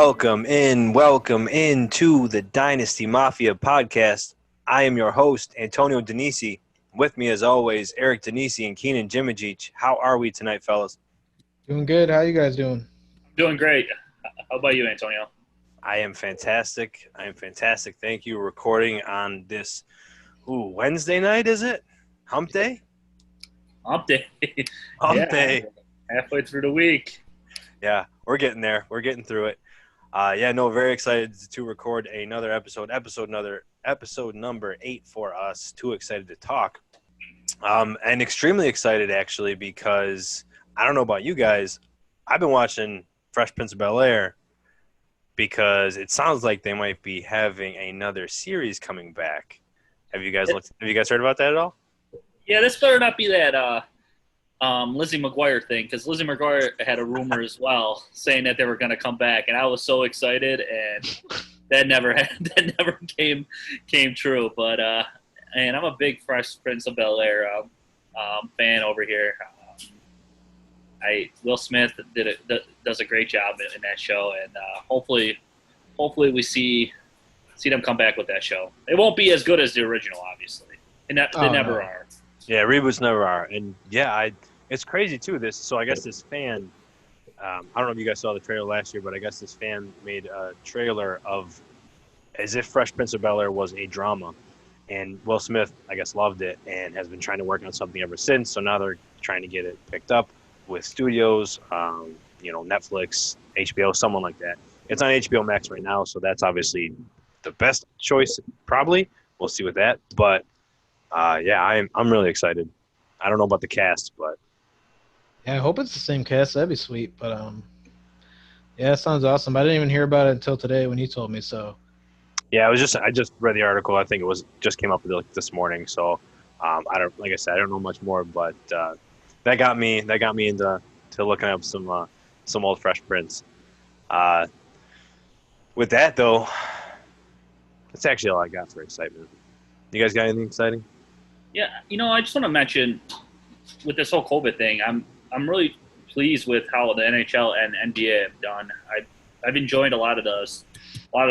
Welcome in to the Dynasty Mafia podcast. I am your host, Antonio Denisi. With me, as always, Eric Denisi and Keenan Jimajich. How are we tonight, fellas? Doing good. How you guys doing? Doing great. How about you, Antonio? I am fantastic. Thank you. Recording on this Wednesday night, is it? Hump day? Hump day. Hump day. Halfway through the week. Yeah, we're getting there. We're getting through it. Very excited to record another episode. Episode number 8 for us. Too excited to talk. And extremely excited, actually, because I don't know about you guys. I've been watching Fresh Prince of Bel-Air because it sounds like they might be having another series coming back. Have you guys heard about that at all? Yeah, this better not be that Lizzie McGuire thing, because Lizzie McGuire had a rumor as well saying that they were going to come back, and I was so excited, and that never came true. But and I'm a big Fresh Prince of Bel-Air fan over here. Will Smith does a great job in that show, and hopefully we see them come back with that show. It won't be as good as the original, obviously, and they never are. Yeah, reboots never are, and it's crazy too. So I guess this fan, I don't know if you guys saw the trailer last year, but I guess this fan made a trailer of as if Fresh Prince of Bel-Air was a drama, and Will Smith, I guess, loved it and has been trying to work on something ever since. So now they're trying to get it picked up with studios, Netflix, HBO, someone like that. It's on HBO Max right now, so that's obviously the best choice, probably. We'll see with that, but I'm really excited. I don't know about the cast, but yeah, I hope it's the same cast. That'd be sweet. But it sounds awesome. I didn't even hear about it until today when you told me. So yeah, I just read the article. I think it just came up this morning. So I don't know much more, but that got me into looking up some old Fresh Prince. With that though, that's actually all I got for excitement. You guys got anything exciting? Yeah, I just want to mention with this whole COVID thing, I'm really pleased with how the NHL and NBA have done. I've enjoyed a lot of the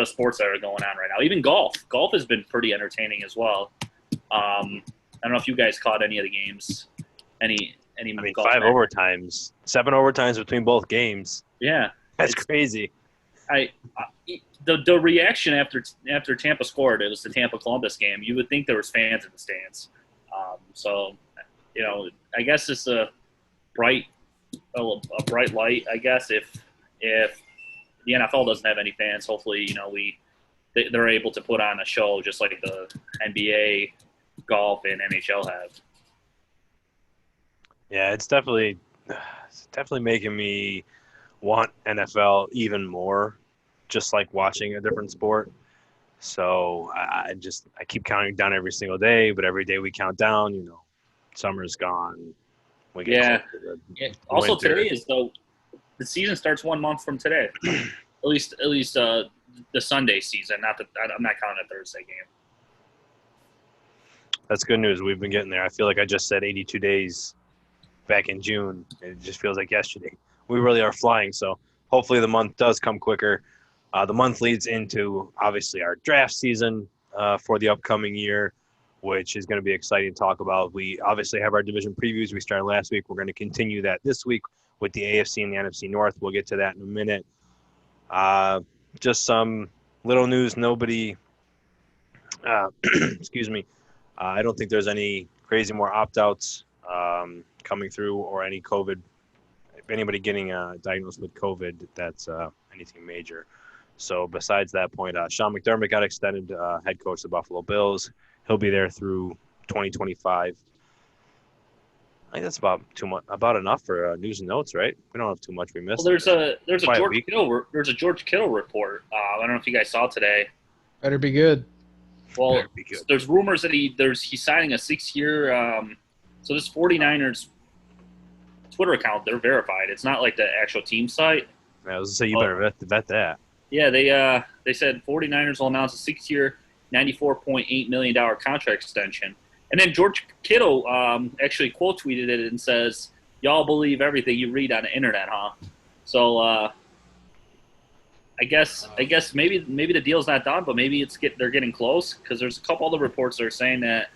sports that are going on right now. Even golf. Golf has been pretty entertaining as well. I don't know if you guys caught any of the games. Any golf 5 overtimes, 7 overtimes between both games. Yeah, that's crazy. The reaction after Tampa scored, it was the Tampa Columbus game. You would think there was fans in the stands. I guess it's a bright light. I guess if the NFL doesn't have any fans, hopefully they're able to put on a show just like the NBA, golf, and NHL have. Yeah, it's definitely making me want NFL even more, just like watching a different sport. So I keep counting down every single day, but every day we count down, summer's gone. We get Also, today is the season starts 1 month from today. at least the Sunday season. I'm not counting the Thursday game. That's good news. We've been getting there. I feel like I just said 82 days back in June. It just feels like yesterday. We really are flying. So hopefully the month does come quicker. The month leads into, obviously, our draft season for the upcoming year, which is going to be exciting to talk about. We obviously have our division previews. We started last week. We're going to continue that this week with the AFC and the NFC North. We'll get to that in a minute. Just some little news. Nobody excuse me. I don't think there's any crazy more opt-outs coming through or any COVID. If anybody getting diagnosed with COVID, that's anything major. So besides that point, Sean McDermott got extended head coach of the Buffalo Bills. He'll be there through 2025. I think that's about enough for news and notes, right? We don't have too much we missed. Well, there's a George Kittle report. I don't know if you guys saw today. Better be good. Well, there's rumors that he's signing a 6-year. So this 49ers Twitter account, they're verified. It's not like the actual team site. I was gonna say you better vet that. Yeah, they said 49ers will announce a 6-year, $94.8 million contract extension. And then George Kittle actually quote tweeted it and says, "Y'all believe everything you read on the internet, huh?" So I guess maybe the deal's not done, but maybe they're getting close because there's a couple other reports that are saying that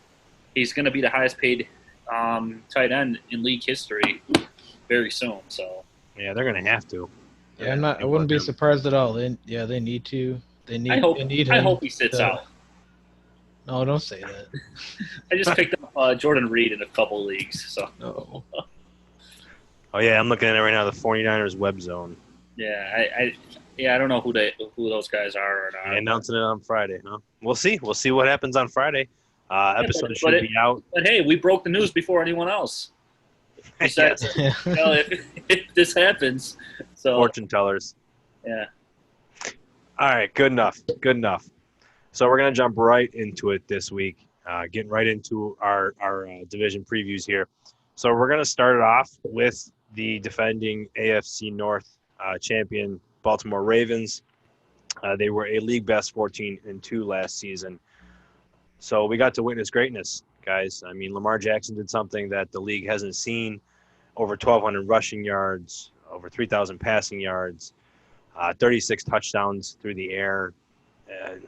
he's going to be the highest paid tight end in league history very soon. So Yeah, they're going to have to. Yeah, I wouldn't be surprised at all. They need to. They need him. I hope he sits out. No, don't say that. I just picked up Jordan Reed in a couple leagues. So. No. Oh yeah, I'm looking at it right now. The 49ers web zone. Yeah, I don't know who those guys are or not. Yeah, announcing it on Friday, huh? We'll see. We'll see what happens on Friday. Episode should be out. But hey, we broke the news before anyone else. Besides, if this happens, so fortune tellers. Yeah. All right, good enough. So we're gonna jump right into it this week. Getting right into our division previews here. So we're gonna start it off with the defending AFC North champion Baltimore Ravens. They were a league best 14-2 last season. So we got to witness greatness, guys. I mean, Lamar Jackson did something that the league hasn't seen. Over 1,200 rushing yards, over 3,000 passing yards, 36 touchdowns through the air,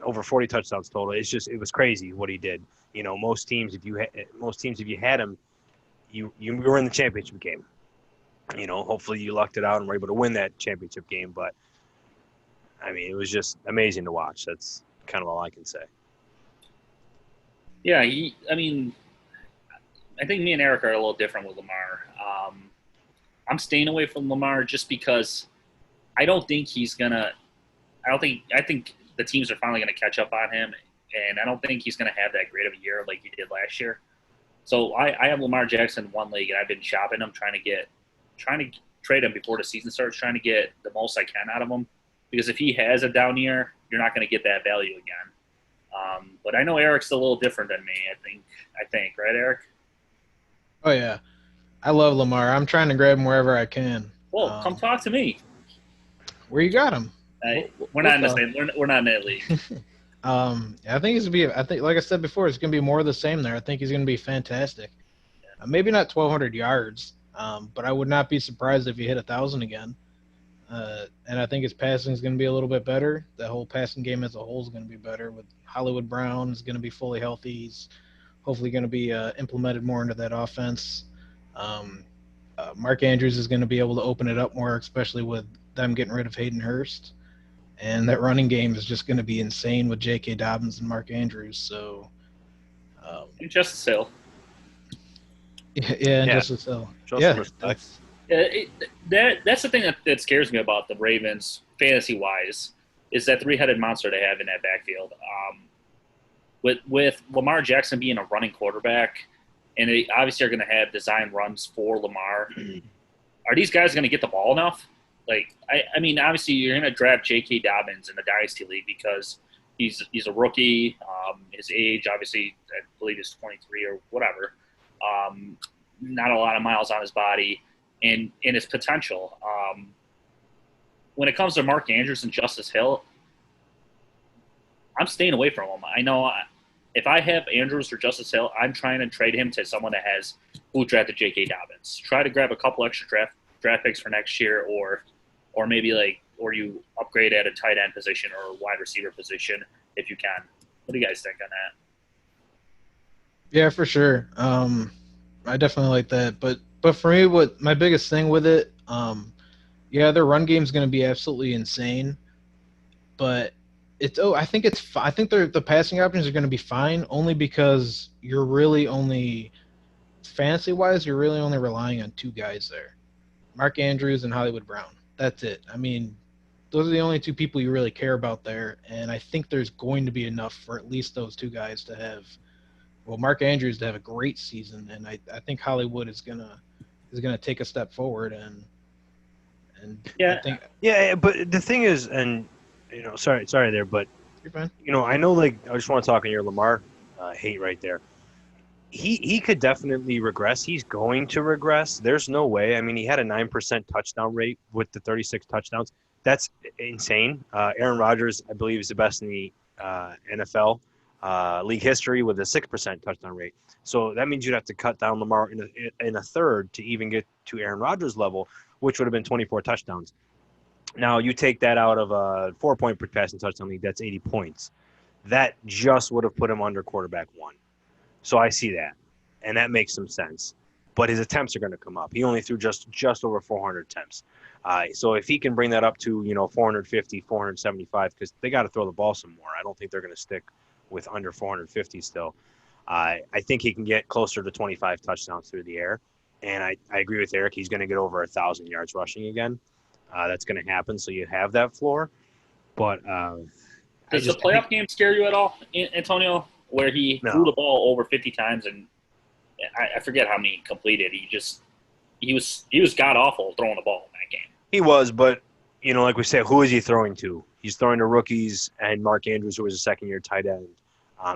over 40 touchdowns total. It was crazy what he did. You know, most teams, if you had him, you were in the championship game. You know, hopefully you lucked it out and were able to win that championship game. But, I mean, it was just amazing to watch. That's kind of all I can say. Yeah, I think me and Eric are a little different with Lamar. I'm staying away from Lamar just because I think the teams are finally going to catch up on him, and I don't think he's going to have that great of a year like he did last year. So I have Lamar Jackson in one league, and I've been shopping him, trying to trade him before the season starts, trying to get the most I can out of him. Because if he has a down year, you're not going to get that value again. But I know Eric's a little different than me. I think, right, Eric? Oh yeah, I love Lamar. I'm trying to grab him wherever I can. Well, come talk to me. Where you got him? We're not in the same. We're not in that league. I think he's gonna be. I think, like I said before, it's gonna be more of the same there. I think he's gonna be fantastic. Maybe not 1,200 yards, but I would not be surprised if he hit 1,000 again. And I think his passing is going to be a little bit better. The whole passing game as a whole is going to be better. With Hollywood Brown is going to be fully healthy. He's hopefully going to be implemented more into that offense. Mark Andrews is going to be able to open it up more, especially with them getting rid of Hayden Hurst. And that running game is just going to be insane with J.K. Dobbins and Mark Andrews. So, and Justice Hill. Yeah, Justice Hill. That's the thing that scares me about the Ravens, fantasy-wise, is that three-headed monster they have in that backfield. With Lamar Jackson being a running quarterback, and they obviously are going to have design runs for Lamar, are these guys going to get the ball enough? Like, I mean, obviously you're going to draft J.K. Dobbins in the Dynasty League because he's a rookie. His age, obviously, I believe is 23 or whatever. Not a lot of miles on his body. And his potential. When it comes to Mark Andrews and Justice Hill, I'm staying away from him. I know if I have Andrews or Justice Hill, I'm trying to trade him to someone that has who drafted J.K. Dobbins. Try to grab a couple extra draft picks for next year, or maybe or you upgrade at a tight end position or a wide receiver position if you can. What do you guys think on that? Yeah, for sure. I definitely like that, but for me, what my biggest thing with it, their run game is going to be absolutely insane, but I think the passing options are going to be fine only because you're really only fantasy wise you're really only relying on two guys there, Mark Andrews and Hollywood Brown. That's it. I mean, those are the only two people you really care about there, and I think there's going to be enough for at least those two guys to have. Well, Mark Andrews to have a great season, and I think Hollywood is gonna take a step forward, and but the thing is, and sorry there, but you're fine. I know, I just want to talk on your Lamar hate right there. He could definitely regress. He's going to regress. There's no way. I mean, he had a 9% touchdown rate with the 36 touchdowns. That's insane. Aaron Rodgers, I believe, is the best in the NFL. League history with a 6% touchdown rate. So that means you'd have to cut down Lamar in a third to even get to Aaron Rodgers' level, which would have been 24 touchdowns. Now you take that out of a 4-point per passing touchdown league, that's 80 points. That just would have put him under quarterback one. So I see that, and that makes some sense. But his attempts are going to come up. He only threw just over 400 attempts. So if he can bring that up to 450, 475, because they got to throw the ball some more. I don't think they're going to stick with under 450 still. I think he can get closer to 25 touchdowns through the air. And I agree with Eric. He's going to get over 1,000 yards rushing again. That's going to happen. So you have that floor. But does the playoff game scare you at all, Antonio? Where he threw the ball over 50 times, and I forget how many he completed. He was god awful throwing the ball in that game. He was, but like we said, who is he throwing to? He's throwing to rookies and Mark Andrews, who was a second-year tight end,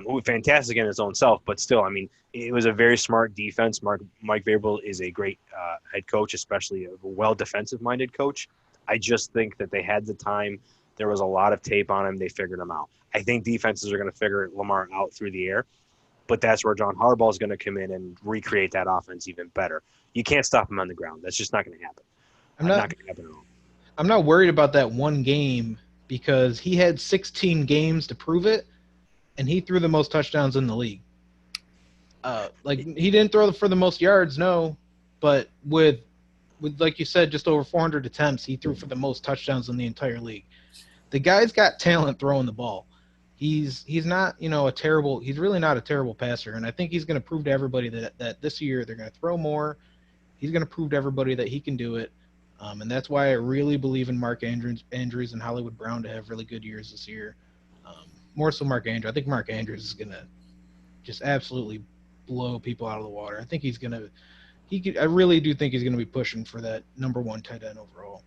who was fantastic in his own self. But still, I mean, it was a very smart defense. Mike Vrabel is a great head coach, especially a well defensive-minded coach. I just think that they had the time. There was a lot of tape on him. They figured him out. I think defenses are going to figure Lamar out through the air, but that's where John Harbaugh is going to come in and recreate that offense even better. You can't stop him on the ground. That's just not going to happen. Not going to happen at all. I'm not worried about that one game because he had 16 games to prove it, and he threw the most touchdowns in the league. He didn't throw for the most yards, no, but with like you said, just over 400 attempts, he threw for the most touchdowns in the entire league. The guy's got talent throwing the ball. He's not, he's really not a terrible passer. And I think he's going to prove to everybody that this year they're going to throw more. He's going to prove to everybody that he can do it. And that's why I really believe in Mark Andrews and Hollywood Brown to have really good years this year. More so Mark Andrews. I think Mark Andrews is going to just absolutely blow people out of the water. I think I really do think he's going to be pushing for that number one tight end overall.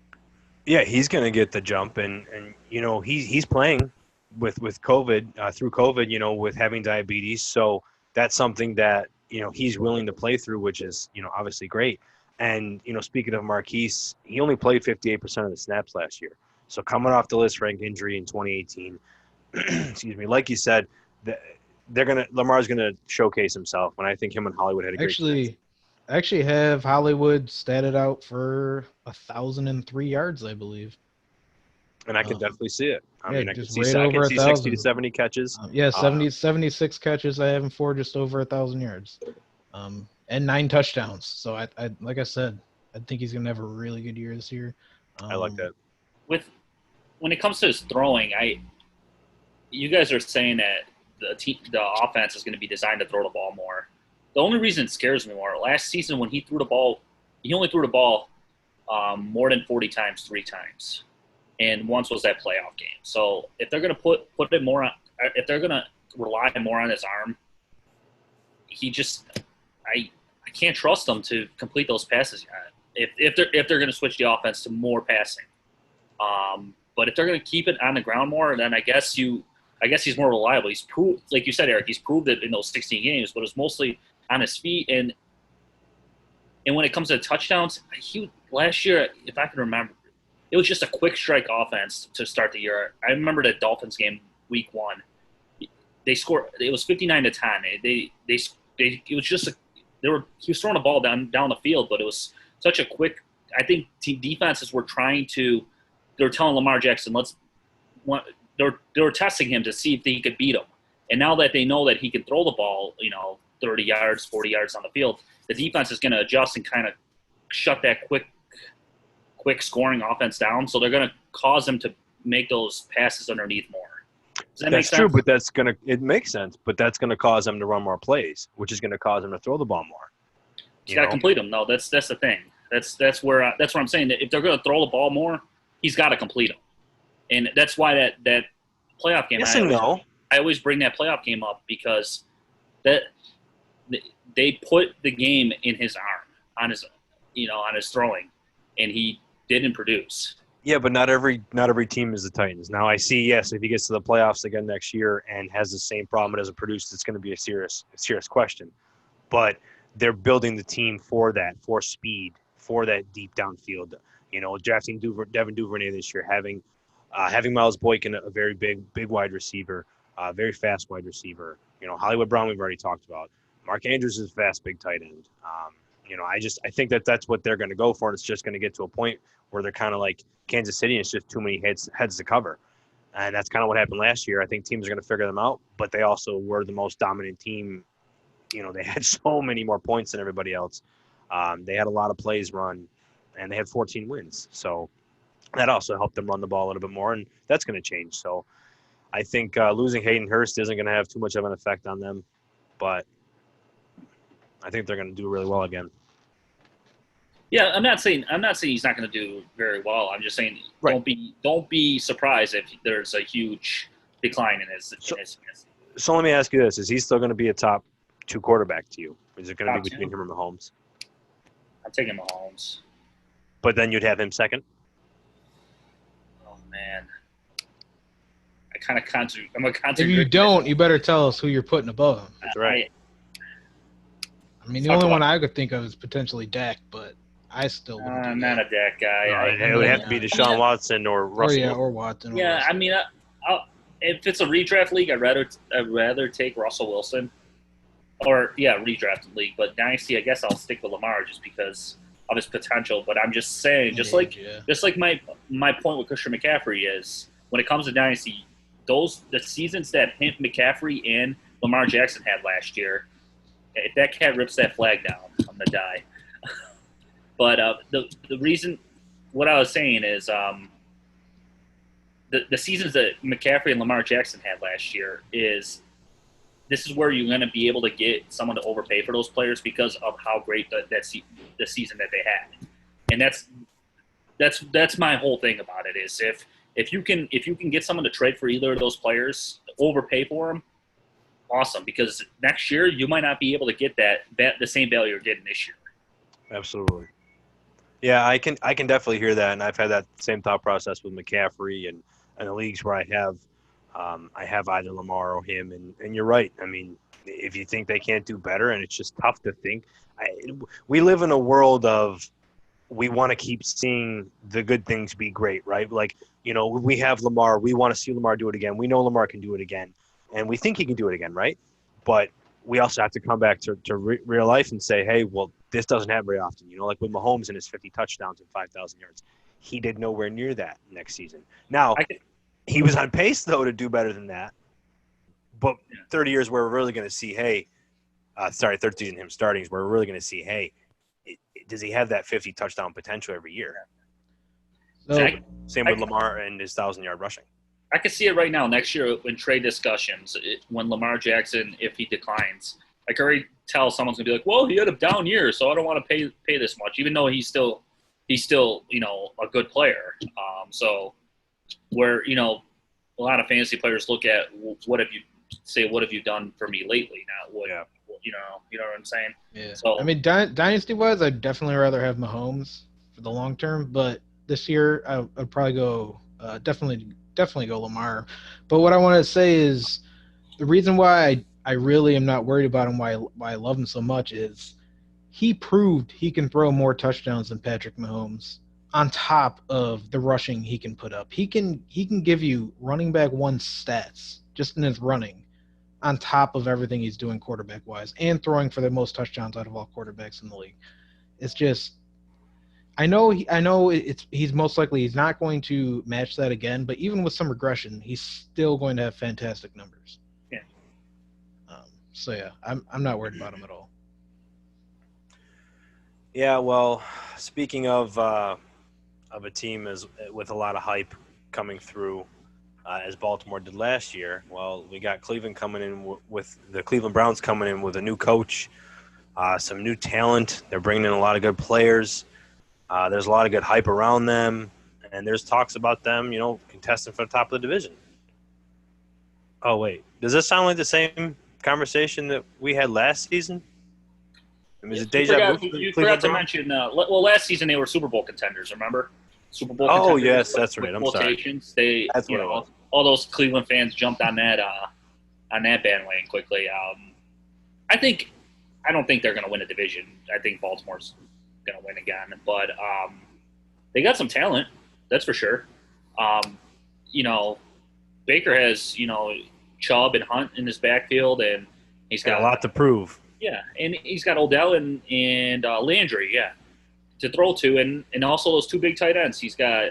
Yeah, he's going to get the jump, and he's playing with COVID through COVID, with having diabetes. So that's something that he's willing to play through, which is obviously great. And speaking of Marquise, he only played 58% of the snaps last year. So coming off the list rank injury in 2018, excuse me, like you said, Lamar's gonna showcase himself, and I think him and Hollywood had a great chance. I actually have Hollywood statted out for 1,003 yards, I believe. And I can definitely see it. I mean, I can see, right over 60 to 70 catches. 76 catches I have him for just over 1,000 yards. And 9 touchdowns. So I like I said, I think he's gonna have a really good year this year. I like that. When it comes to his throwing, you guys are saying that the offense is going to be designed to throw the ball more. The only reason it scares me more, last season when he threw the ball, he only threw the ball more than 40 times 3 times, and once was that playoff game. So if they're going to put it more on, if they're going to rely more on his arm, I can't trust him to complete those passes yet. If they're going to switch the offense to more passing, but if they're going to keep it on the ground more, then I guess he's more reliable. He's proved, like you said, Eric, he's proved it in those 16 games, but it's mostly on his feet. And when it comes to touchdowns, last year, if I can remember, it was just a quick strike offense to start the year. I remember the Dolphins game week 1. They scored. It was 59-10. It was just he was throwing a ball down the field, but it was such a quick. I think defenses were they were telling Lamar Jackson, they were testing him to see if he could beat him. And now that they know that he can throw the ball, 30 yards, 40 yards on the field, the defense is going to adjust and kind of shut that quick scoring offense down. So they're going to cause them to make those passes underneath more. Does that make sense? True, but it makes sense, but that's going to cause them to run more plays, which is going to cause them to throw the ball more. You got to complete them. No, that's the thing. That's what I'm saying. That if they're going to throw the ball more, he's got to complete them. And that's why that playoff game. Yes I always bring that playoff game up because they put the game in his arm, on his throwing, and he didn't produce. Yeah, but not every team is the Titans. Now I see, yes, if he gets to the playoffs again next year and has the same problem it doesn't produce, it's going to be a serious question. But they're building the team for that, for speed, for that deep downfield. Drafting Devin Duvernay this year, having Miles Boykin, a very big wide receiver, very fast wide receiver. Hollywood Brown we've already talked about. Mark Andrews is a fast, big tight end. I think that's what they're going to go for. And it's just going to get to a point where they're kind of like Kansas City. And it's just too many heads to cover. And that's kind of what happened last year. I think teams are going to figure them out, but they also were the most dominant team. They had so many more points than everybody else. They had a lot of plays run, and they had 14 wins. So that also helped them run the ball a little bit more, and that's going to change. So I think losing Hayden Hurst isn't going to have too much of an effect on them, but I think they're going to do really well again. Yeah, I'm not saying he's not going to do very well. I'm just saying don't be surprised if there's a huge decline in his. So let me ask you this: is he still going to be a top 2 quarterback to you? Is it going to be between him and Mahomes? I'm taking Mahomes. But then you'd have him second? Oh, man. I'm a content. If you don't, you better tell us who you're putting above him. That's right. I mean, the only one I could think of is potentially Dak, but I still wouldn't do I'm not a Dak guy. No, it would have to be Deshaun Watson or Russell. Or Watson. Yeah, I mean, if it's a redraft league, I'd rather take Russell Wilson. Or, redraft league. But Dynasty, I guess I'll stick with Lamar just because of his potential. But I'm just saying, just like my point with Christian McCaffrey is, when it comes to Dynasty, the seasons that McCaffrey and Lamar Jackson had last year, if that cat rips that flag down, I'm going to die. But the reason, what I was saying is the seasons that McCaffrey and Lamar Jackson had last year this is where you're going to be able to get someone to overpay for those players because of how great the season that they had. And that's my whole thing about it is if you can get someone to trade for either of those players, overpay for them, awesome, because next year you might not be able to get the same value you're getting this year. Absolutely. Yeah, I can definitely hear that, and I've had that same thought process with McCaffrey and the leagues where I have either Lamar or him, and you're right. I mean, if you think they can't do better, and it's just tough to think. We live in a world of we want to keep seeing the good things be great, right? Like, we have Lamar. We want to see Lamar do it again. We know Lamar can do it again, and we think he can do it again, right? But we also have to come back to real life and say, hey, well, this doesn't happen very often. Like with Mahomes and his 50 touchdowns and 5,000 yards. He did nowhere near that next season. Now, he was on pace, though, to do better than that. But 30 years where we're really going to see, 30 in him starting is where we're really going to see, does he have that 50 touchdown potential every year? Same with Lamar and his 1,000-yard rushing. I can see it right now next year in trade discussions when Lamar Jackson, if he declines. I can already tell someone's going to be like, well, he had a down year, so I don't want to pay this much, even though he's still a good player. So where, a lot of fantasy players look at what have you done for me lately? Not what, you know what I'm saying? Yeah. So, I mean, dynasty-wise, I'd definitely rather have Mahomes for the long term, but this year I'd probably go definitely go Lamar. But what I want to say is the reason why I really am not worried about him, why I love him so much is he proved he can throw more touchdowns than Patrick Mahomes on top of the rushing he can put up. He can give you running back one stats just in his running on top of everything he's doing quarterback-wise and throwing for the most touchdowns out of all quarterbacks in the league. It's just I know he's most likely he's not going to match that again, but even with some regression, he's still going to have fantastic numbers. Yeah. So yeah, I'm not worried about him at all. Yeah, well, speaking of a team with a lot of hype coming through, as Baltimore did last year, well, we got Cleveland coming in with the Cleveland Browns coming in with a new coach, some new talent. They're bringing in a lot of good players. There's a lot of good hype around them, and there's talks about them, contesting for the top of the division. Oh, wait. Does this sound like the same conversation that we had last season? I mean, is it deja vu? You forgot to mention, last season they were Super Bowl contenders, remember? Super Bowl contenders. Oh, yes, with, that's right. I'm quotations. sorry. That's what it was. All those Cleveland fans jumped on that bandwagon quickly. I don't think they're going to win a division. I think Baltimore's going to win again, but they got some talent, that's for sure. Baker has Chubb and Hunt in his backfield, and he's got a lot to prove. Yeah, and he's got Odell and Landry, yeah, to throw to, and also those two big tight ends. He's got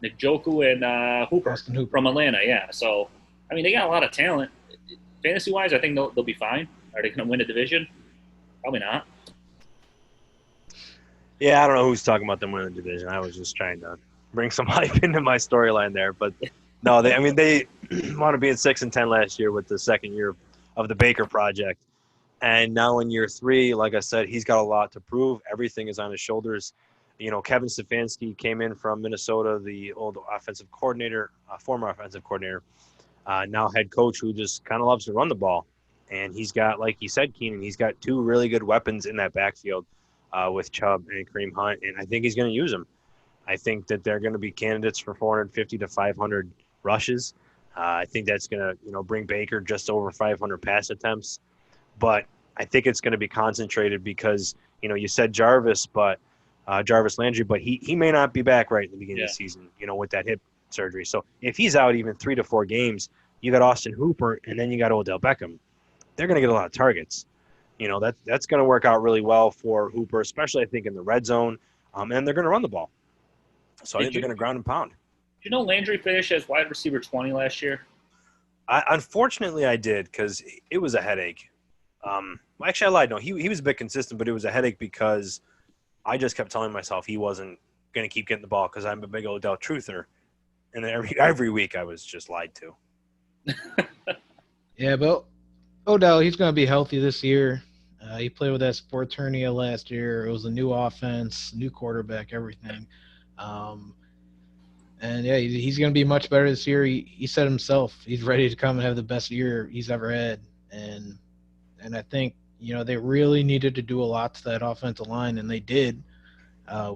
Njoku and Hooper from Atlanta, yeah. So, I mean, they got a lot of talent. Fantasy-wise, I think they'll be fine. Are they going to win a division? Probably not. Yeah, I don't know who's talking about them winning the division. I was just trying to bring some hype into my storyline there, but no, they want to be at 6-10 last year with the second year of the Baker project, and now in year 3, like I said, he's got a lot to prove. Everything is on his shoulders. You know, Kevin Stefanski came in from Minnesota, the old offensive coordinator, former offensive coordinator, now head coach, who just kind of loves to run the ball, and he's got, like he said, Keenan, he's got 2 really good weapons in that backfield. With Chubb and Kareem Hunt, and I think he's going to use them. I think that they're going to be candidates for 450 to 500 rushes. I think that's going to, bring Baker just over 500 pass attempts. But I think it's going to be concentrated because, you said Jarvis Landry, but he may not be back right in the beginning of the season, with that hip surgery. So if he's out even 3 to 4 games, you got Austin Hooper, and then you got Odell Beckham. They're going to get a lot of targets. That's going to work out really well for Hooper, especially I think in the red zone, and they're going to run the ball. So I think they're going to ground and pound. Did you know Landry finished as wide receiver 20 last year? Unfortunately, I did because it was a headache. Actually, I lied. No, he was a bit consistent, but it was a headache because I just kept telling myself he wasn't going to keep getting the ball because I'm a big Odell truther, and every week I was just lied to. Yeah, but Odell, he's going to be healthy this year. He played with that sports hernia last year. It was a new offense, new quarterback, everything. And, yeah, he's going to be much better this year. He said himself he's ready to come and have the best year he's ever had. And I think, they really needed to do a lot to that offensive line, and they did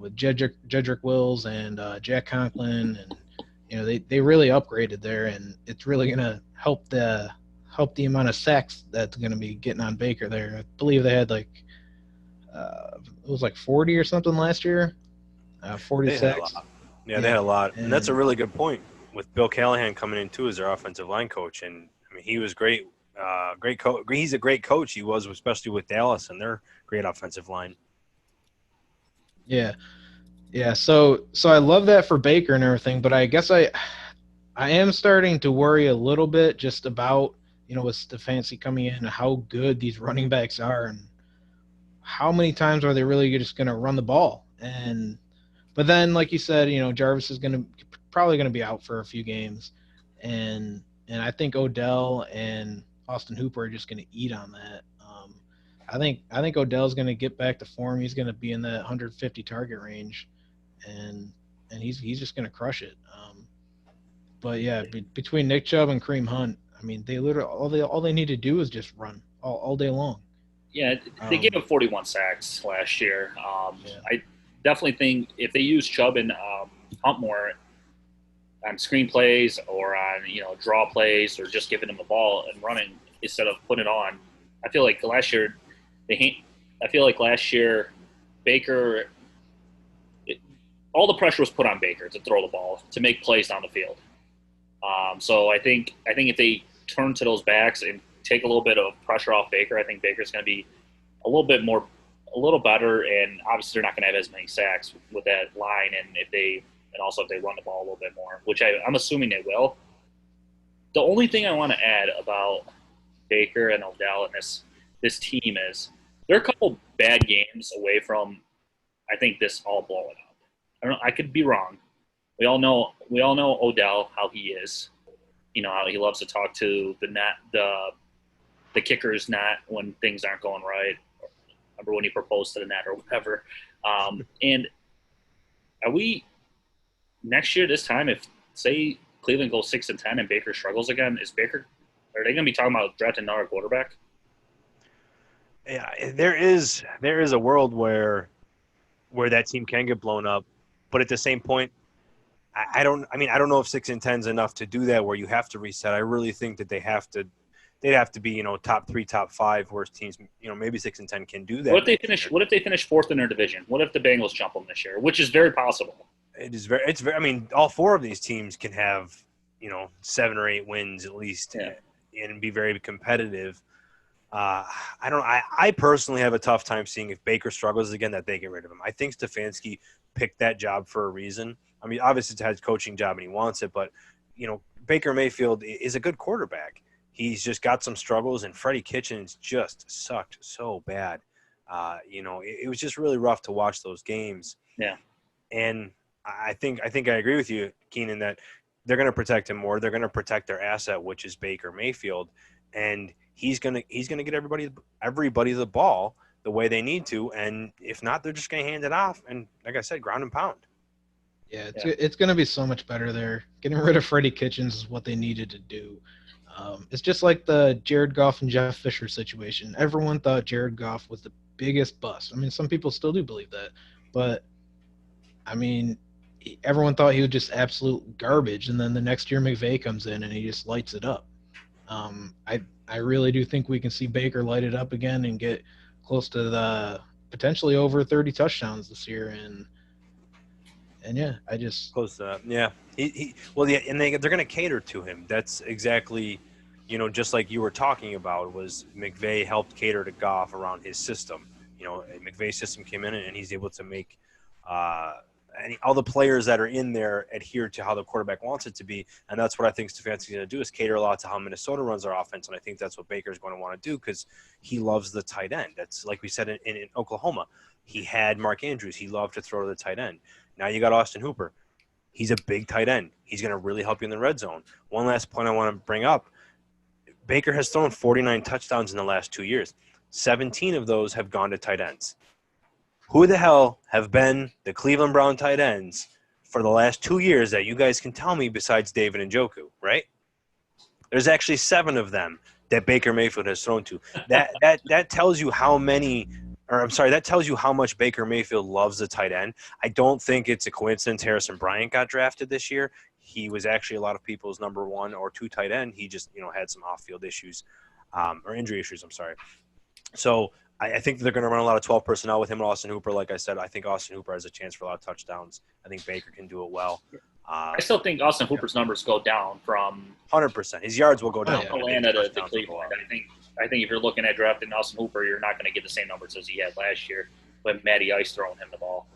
with Jedrick Wills and Jack Conklin. And, they really upgraded there, and it's really going to help the amount of sacks that's going to be getting on Baker there. I believe they had it was 40 or something last year. 40 sacks. Yeah, they had a lot. And that's a really good point with Bill Callahan coming in too as their offensive line coach. And I mean, he was great. Great coach. He's a great coach. He was, especially with Dallas and their great offensive line. Yeah. Yeah. So I love that for Baker and everything, but I guess I am starting to worry a little bit just about, with Stefanski coming in, how good these running backs are and how many times are they really just going to run the ball. But then, like you said, Jarvis is probably going to be out for a few games. And I think Odell and Austin Hooper are just going to eat on that. I think Odell's going to get back to form. He's going to be in that 150 target range, and he's just going to crush it. But yeah, between Nick Chubb and Kareem Hunt, I mean, they literally all they need to do is just run all day long. Yeah, they gave him 41 sacks last year. I definitely think if they use Chubb and Hunt more on screen plays or on draw plays or just giving him the ball and running instead of putting it on, I feel like last year Baker, all the pressure was put on Baker to throw the ball, to make plays down the field. So I think if they turn to those backs and take a little bit of pressure off Baker, I think Baker's going to be a little better, and obviously they're not going to have as many sacks with that line, and also if they run the ball a little bit more, which I'm assuming they will. The only thing I want to add about Baker and Odell and this team is they're a couple bad games away from, I think, this all blowing up. I don't know, I could be wrong. We all know Odell, how he is. How he loves to talk to the kicker's net when things aren't going right. Remember when he proposed to the net or whatever. And are we next year this time, if say Cleveland goes 6-10 and Baker struggles again, are they going to be talking about drafting another quarterback? Yeah, there is a world where that team can get blown up, but at the same point, I don't know if 6-10 is enough to do that where you have to reset. I really think that they'd have to be, top 3, top 5 worst teams. Maybe 6-10 can do that. What if they finish fourth in their division? What if the Bengals jump them this year, which is very possible? It's very. I mean, all 4 of these teams can have 7 or 8 wins at least, and be very competitive. I don't. I personally have a tough time seeing if Baker struggles again that they get rid of him. I think Stefanski picked that job for a reason. I mean, obviously it's a head coaching job and he wants it, but Baker Mayfield is a good quarterback. He's just got some struggles, and Freddie Kitchens just sucked so bad. It was just really rough to watch those games. Yeah, and I think I agree with you, Keenan, that they're going to protect him more. They're going to protect their asset, which is Baker Mayfield, and he's going to get everybody the ball the way they need to, and if not, they're just going to hand it off. And like I said, ground and pound. Yeah, it's going to be so much better there. Getting rid of Freddie Kitchens is what they needed to do. It's just like the Jared Goff and Jeff Fisher situation. Everyone thought Jared Goff was the biggest bust. I mean, some people still do believe that, but I mean, everyone thought he was just absolute garbage, and then the next year McVay comes in and he just lights it up. I really do think we can see Baker light it up again and get close to the potentially over 30 touchdowns this year, and yeah, I just close to that. Yeah, and they're going to cater to him. That's exactly, just like you were talking about, was McVay helped cater to Goff around his system. McVay's system came in and he's able to make all the players that are in there adhere to how the quarterback wants it to be, and that's what I think Stefanski's going to do, is cater a lot to how Minnesota runs their offense, and I think that's what Baker's going to want to do because he loves the tight end. That's like we said in Oklahoma. He had Mark Andrews. He loved to throw to the tight end. Now you got Austin Hooper. He's a big tight end. He's going to really help you in the red zone. One last point I want to bring up. Baker has thrown 49 touchdowns in the last 2 years. 17 of those have gone to tight ends. Who the hell have been the Cleveland Brown tight ends for the last 2 years that you guys can tell me besides David Njoku, right? There's actually 7 of them that Baker Mayfield has thrown to. That tells you how many – or I'm sorry, that tells you how much Baker Mayfield loves the tight end. I don't think it's a coincidence Harrison Bryant got drafted this year. He was actually a lot of people's number 1 or 2 tight end. He just, had some off-field issues or injury issues, I'm sorry. So I think they're going to run a lot of 12 personnel with him and Austin Hooper. Like I said, I think Austin Hooper has a chance for a lot of touchdowns. I think Baker can do it well. I still think Austin Hooper's numbers go down from 100%. His yards will go down. Atlanta to Cleveland. I think if you're looking at drafting Austin Hooper, you're not going to get the same numbers as he had last year with Matty Ice throwing him the ball.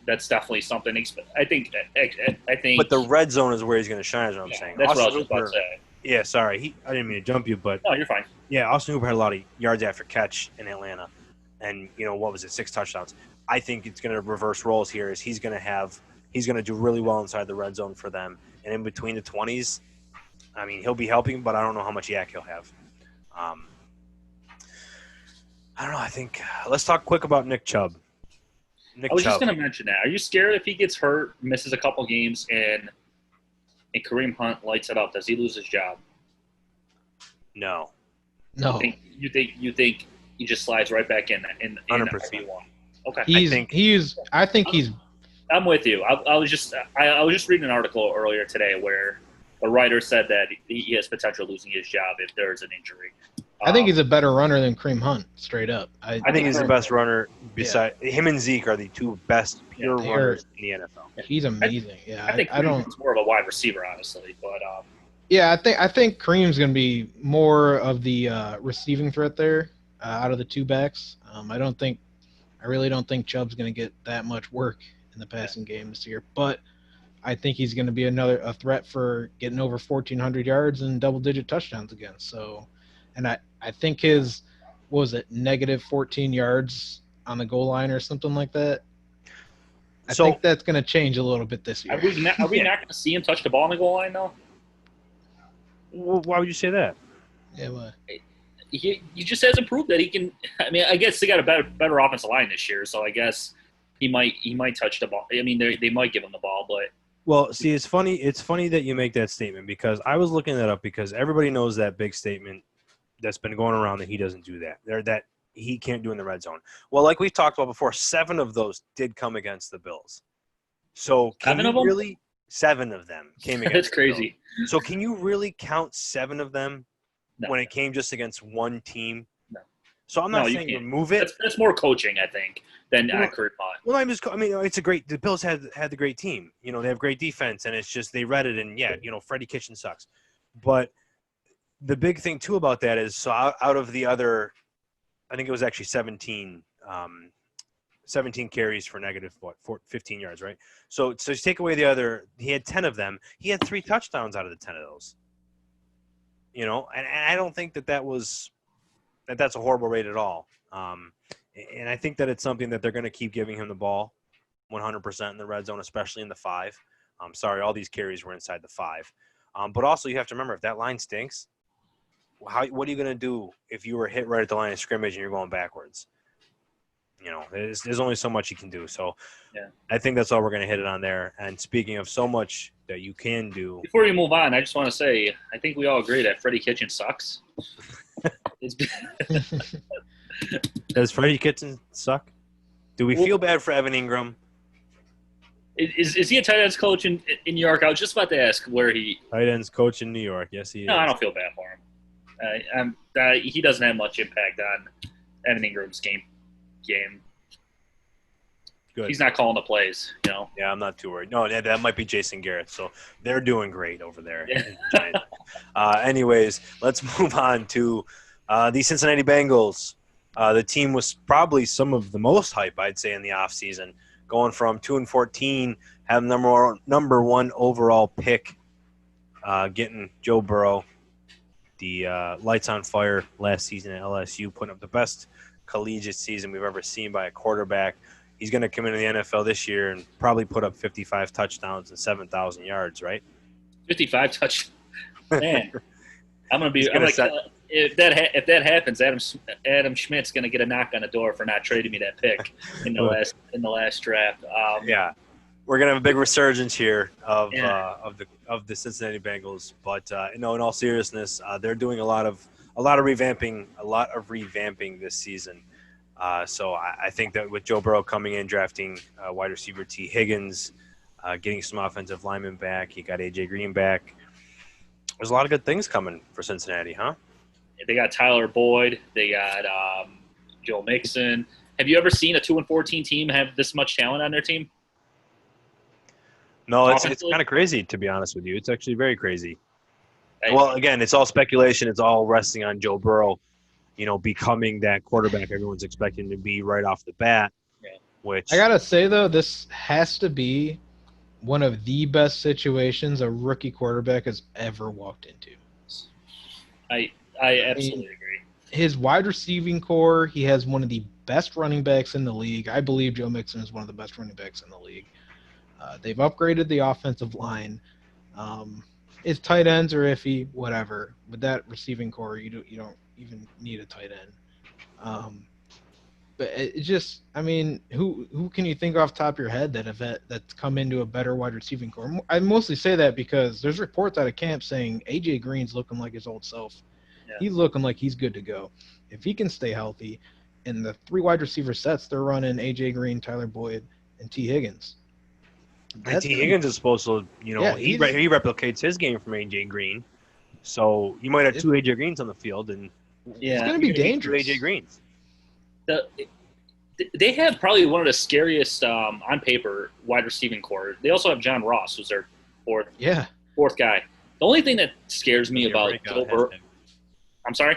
That's definitely something. I think. But the red zone is where he's going to shine. Is what I'm saying. That's Austin what I was about to say. Yeah, sorry. I didn't mean to jump you, but no, you're fine. Yeah, Austin Hooper had a lot of yards after catch in Atlanta, and what was it, 6 touchdowns. I think it's going to reverse roles here. He's going to do really well inside the red zone for them, and in between the 20s. I mean, he'll be helping, but I don't know how much yak he'll have. I don't know. I think let's talk quick about Nick Chubb. I was just going to mention that. Are you scared if he gets hurt, misses a couple games, and Kareem Hunt lights it up? Does he lose his job? No. You think he just slides right back in 100%. RB1? Okay. I think he's. I'm with you. I was just reading an article earlier today where a writer said that he has potential losing his job if there's an injury. I think he's a better runner than Kareem Hunt, straight up. I think he's the best runner. Him and Zeke are the 2 best pure runners in the NFL. He's amazing. I think Kareem's more of a wide receiver, honestly. But I think Kareem's going to be more of the receiving threat there out of the 2 backs. I really don't think Chubb's going to get that much work in the passing game this year, but I think he's going to be a threat for getting over 1,400 yards and double-digit touchdowns again. So, and I think his, what was it, negative 14 yards on the goal line or something like that. I think that's going to change a little bit this year. Are we not going to see him touch the ball on the goal line, though? Well, why would you say that? Yeah, well, he just hasn't proved that he can. I mean, I guess they got a better offensive line this year, so I guess he might touch the ball. I mean, they might give him the ball, but. Well, see, it's funny that you make that statement because I was looking that up because everybody knows that big statement that's been going around that he doesn't do that. That he can't do in the red zone. Well, like we've talked about before, 7 of those did come against the Bills. So 7 of them? Really 7 of them came against That's the crazy. Bills. So can you really count 7 of them when it came just against one team? No. So I'm not saying remove it. That's more coaching, I think, than Kareem Hunt. Well, it's a great – the Bills had the great team. They have great defense, and it's just they read it, and, Freddie Kitchen sucks. But the big thing too about that is, so out of the other, I think it was actually 17 carries for negative 15 yards, right? So you take away the other, he had 10 of them. He had 3 touchdowns out of the 10 of those. You know, and I don't think that's a horrible rate at all. And I think that it's something that they're going to keep giving him the ball 100% in the red zone, especially in the 5. Sorry, all these carries were inside the 5. But also you have to remember, if that line stinks, what are you going to do if you were hit right at the line of scrimmage and you're going backwards? You know, there's only so much you can do. So yeah. I think that's all we're going to hit it on there. And speaking of so much that you can do. Before we move on, I just want to say, I think we all agree that Freddie Kitchen sucks. Does Freddie Kitchen suck? Do we feel bad for Evan Ingram? Is he a tight ends coach in New York? I was just about to ask where he – tight ends coach in New York. Yes, he is. No, I don't feel bad for him. He doesn't have much impact on Evan Ingram's game. Good. He's not calling the plays, you know. Yeah, I'm not too worried. No, that might be Jason Garrett. So they're doing great over there. Yeah. Anyways, let's move on to the Cincinnati Bengals. The team was probably some of the most hype, I'd say, in the offseason, going from 2-14, having number one overall pick, getting Joe Burrow, the lights on fire last season at LSU, putting up the best collegiate season we've ever seen by a quarterback. He's going to come into the NFL this year and probably put up 55 touchdowns and 7,000 yards, right? 55 touchdowns. Man, if that happens, Adam Schmidt's going to get a knock on the door for not trading me that pick in the last draft. Yeah, we're going to have a big resurgence here of the Cincinnati Bengals, but in all seriousness, they're doing a lot of revamping this season. So I think that with Joe Burrow coming in, drafting wide receiver T. Higgins, getting some offensive linemen back, he got A.J. Green back. There's a lot of good things coming for Cincinnati, huh? They got Tyler Boyd. They got Joe Mixon. Have you ever seen a 2-14 team have this much talent on their team? No, it's kind of crazy, to be honest with you. It's actually very crazy. Well, again, it's all speculation. It's all resting on Joe Burrow, becoming that quarterback everyone's expecting to be right off the bat. Yeah. Which I gotta say though, this has to be one of the best situations a rookie quarterback has ever walked into. I absolutely agree. His wide receiving core, he has one of the best running backs in the league. I believe Joe Mixon is one of the best running backs in the league. They've upgraded the offensive line. His tight ends are iffy, whatever. With that receiving core, you don't even need a tight end. But it just, who can you think off the top of your head that's come into a better wide receiving core? I mostly say that because there's reports out of camp saying A.J. Green's looking like his old self. Yeah. He's looking like he's good to go. If he can stay healthy, in the 3 wide receiver sets, they're running A.J. Green, Tyler Boyd, and T. Higgins. And T. Higgins is supposed to, he replicates his game from A.J. Green. So you might have 2 A.J. Greens on the field, and it's going to be dangerous. 2 A.J. Greens. They have probably one of the scariest, on paper, wide receiving core. They also have John Ross, who's their fourth guy. The only thing that scares me about Joe Burrow – I'm sorry?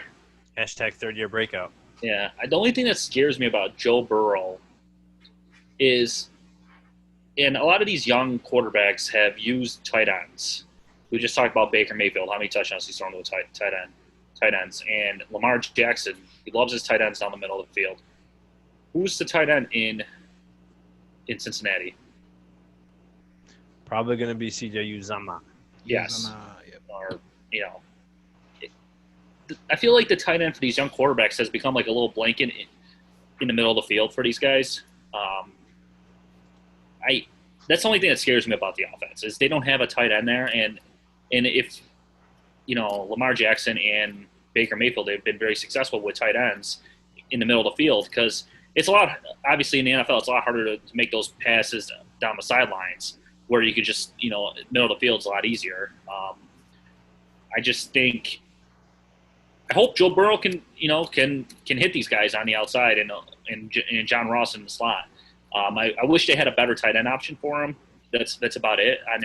Hashtag third-year breakout. Yeah. The only thing that scares me about Joe Burrow is – and a lot of these young quarterbacks have used tight ends. We just talked about Baker Mayfield, how many touchdowns he's thrown to a tight ends. And Lamar Jackson, he loves his tight ends down the middle of the field. Who's the tight end in Cincinnati? Probably going to be C.J. Uzomah. Yes. Or, I feel like the tight end for these young quarterbacks has become like a little blanket in the middle of the field for these guys. That's the only thing that scares me about the offense is they don't have a tight end there. And if, Lamar Jackson and Baker Mayfield, they've been very successful with tight ends in the middle of the field because it's a lot, obviously in the NFL, it's a lot harder to make those passes down the sidelines where you could just, middle of the field's a lot easier. I just think, I hope Joe Burrow can hit these guys on the outside and John Ross in the slot. I wish they had a better tight end option for him. That's about it on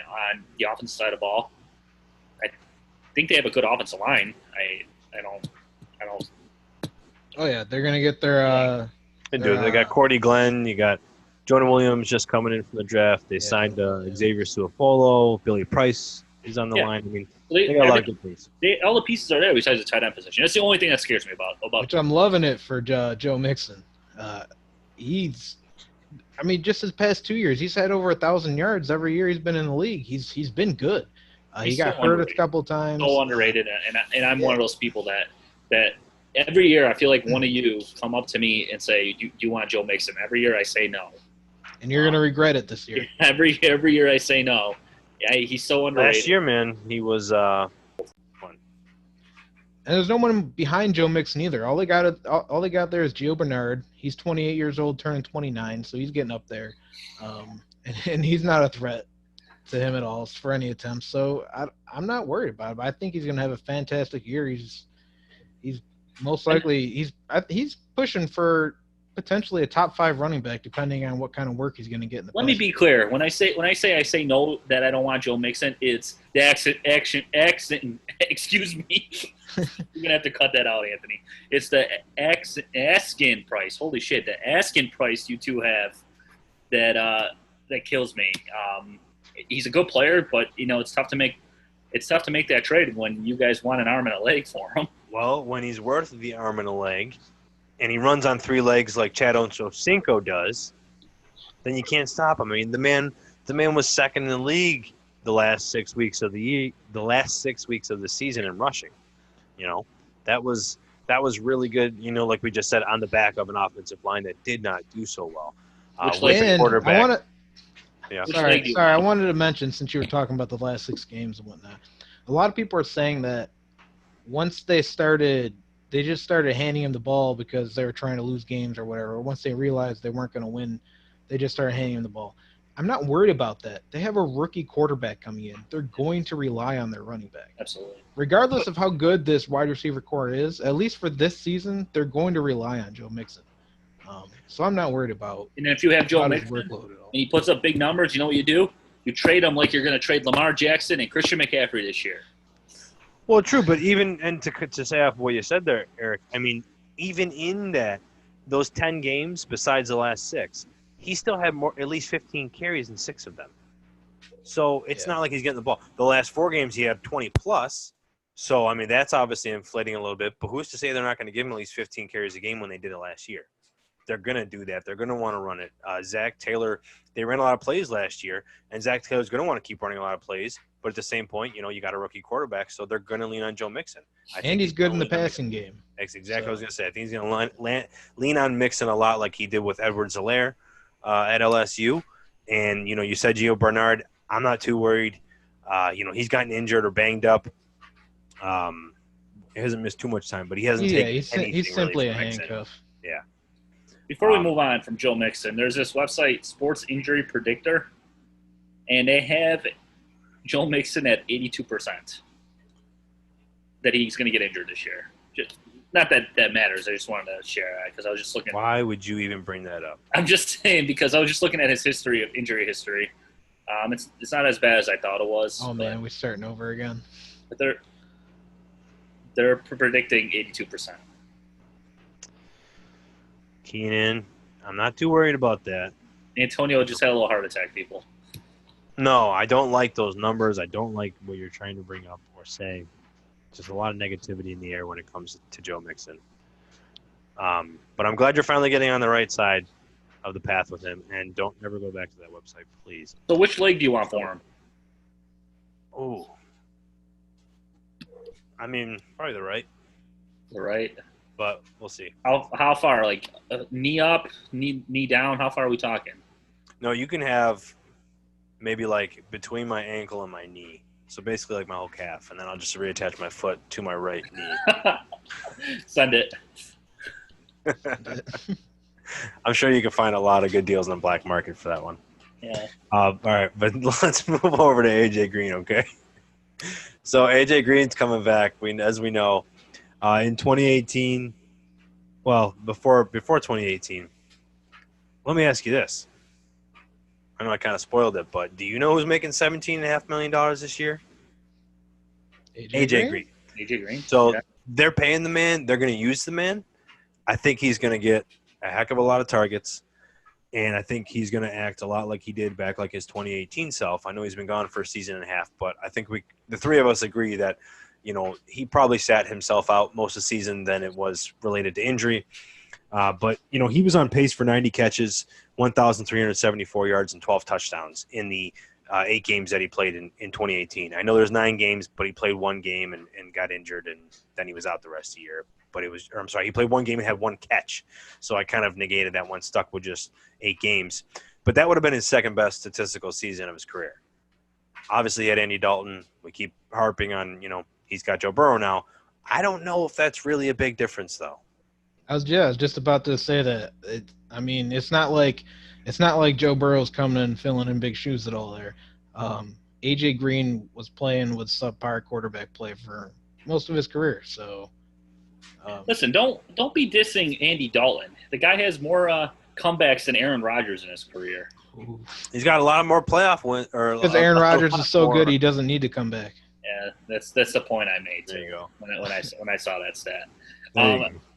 the offensive side of the ball. I think they have a good offensive line. I don't. Oh yeah, they're gonna get their. They do. They got Cordy Glenn. You got Jonah Williams just coming in from the draft. They signed Xavier Suapolo. Billy Price is on the line. I mean, they got a lot of good things. All the pieces are there besides the tight end position. That's the only thing that scares me about. Which I'm loving it for Joe Mixon. Just his past 2 years, he's had over 1,000 yards every year he's been in the league. He's been good. He got hurt a couple times. So underrated, and I'm one of those people that every year I feel like one of you come up to me and say, "Do you want Joe Mixon?" Every year I say no. And you're gonna regret it this year. Every year I say no. Yeah, he's so underrated. Last year, man, he was fun. And there's no one behind Joe Mixon either. All they got there is Gio Bernard. He's 28 years old, turning 29, so he's getting up there. And he's not a threat to him at all for any attempts. So I'm not worried about it. I think he's going to have a fantastic year. He's most likely he's pushing for potentially a top 5 running back, depending on what kind of work he's going to get in the. Let me be clear. When I say no that I don't want Joe Mixon, it's the accent. Excuse me. You're gonna have to cut that out, Anthony. It's the asking price. Holy shit, the asking price you two have that kills me. He's a good player, but it's tough to make that trade when you guys want an arm and a leg for him. Well, when he's worth the arm and a leg, and he runs on 3 legs like Chad Ochocinco does, then you can't stop him. I mean, the man was second in the league the last 6 weeks of the season in rushing. That was really good. Like we just said, on the back of an offensive line that did not do so well. Quarterback. Sorry, I wanted to mention, since you were talking about the last 6 games and whatnot, a lot of people are saying that once they just started handing him the ball because they were trying to lose games or whatever. Once they realized they weren't going to win, they just started handing him the ball. I'm not worried about that. They have a rookie quarterback coming in. They're going to rely on their running back. Absolutely. Regardless of how good this wide receiver core is, at least for this season, they're going to rely on Joe Mixon. So I'm not worried about. And if you have Joe Mixon and he puts up big numbers, you know what you do? You trade him like you're going to trade Lamar Jackson and Christian McCaffrey this year. Well, true, but to say off what you said there, Eric, I mean, even in those 10 games, besides the last 6, he still had at least 15 carries in 6 of them. So it's not like he's getting the ball. The last 4 games, he had 20 plus. So, I mean, that's obviously inflating a little bit. But who's to say they're not going to give him at least 15 carries a game when they did it last year? They're going to do that. They're going to want to run it. Zach Taylor, they ran a lot of plays last year, and Zach Taylor's going to want to keep running a lot of plays. But at the same point, you got a rookie quarterback, so they're going to lean on Joe Mixon. And he's good in the passing game. That's exactly what I was going to say. I think he's going to lean on Mixon a lot like he did with Edwards-Helaire at LSU. And, you said Gio Bernard. I'm not too worried. He's gotten injured or banged up. He hasn't missed too much time, but he hasn't taken anything. He's simply really a handcuff. Yeah. Before we move on from Joe Mixon, there's this website, Sports Injury Predictor, and they have Joe Mixon at 82% that he's going to get injured this year. Not that matters. I just wanted to share that because I was just looking. Why would you even bring that up? I'm just saying because I was just looking at his injury history. It's not as bad as I thought it was. Oh, man, we're starting over again. But they're predicting 82%. Keenan, I'm not too worried about that. Antonio just had a little heart attack, people. No, I don't like those numbers. I don't like what you're trying to bring up or say. Just a lot of negativity in the air when it comes to Joe Mixon. But I'm glad you're finally getting on the right side of the path with him, and don't ever go back to that website, please. So which leg do you want for him? Oh. I mean, probably the right. The right. But we'll see. How far? Like knee up, knee down? How far are we talking? No, you can have maybe like between my ankle and my knee. So basically like my whole calf. And then I'll just reattach my foot to my right knee. Send it. I'm sure you can find a lot of good deals on the black market for that one. Yeah. All right, but let's move over to AJ Green, okay? So AJ Green's coming back. As we know, in 2018, well, before 2018, let me ask you this. I know I kind of spoiled it, but do you know who's making $17.5 million this year? AJ Green. AJ Green. So they're paying the man. They're going to use the man. I think he's going to get a heck of a lot of targets, and I think he's going to act a lot like he did back like his 2018 self. I know he's been gone for a season and a half, but I think the three of us agree that, he probably sat himself out most of the season than it was related to injury. But he was on pace for 90 catches, 1,374 yards, and 12 touchdowns in the 8 games that he played in 2018. I know there's 9 games, but he played 1 game and got injured, and then he was out the rest of the year. But he played 1 game and had 1 catch. So I kind of negated that one, stuck with just 8 games. But that would have been his second best statistical season of his career. Obviously, he had Andy Dalton. We keep harping on, he's got Joe Burrow now. I don't know if that's really a big difference, though. I was just about to say that. It's not like Joe Burrow's coming in and filling in big shoes at all there. AJ Green was playing with subpar quarterback play for most of his career. So, listen, don't be dissing Andy Dalton. The guy has more comebacks than Aaron Rodgers in his career. He's got a lot more playoff wins. Because Aaron Rodgers is so good, he doesn't need to come back. Yeah, that's the point I made too. There you go. When I saw that stat.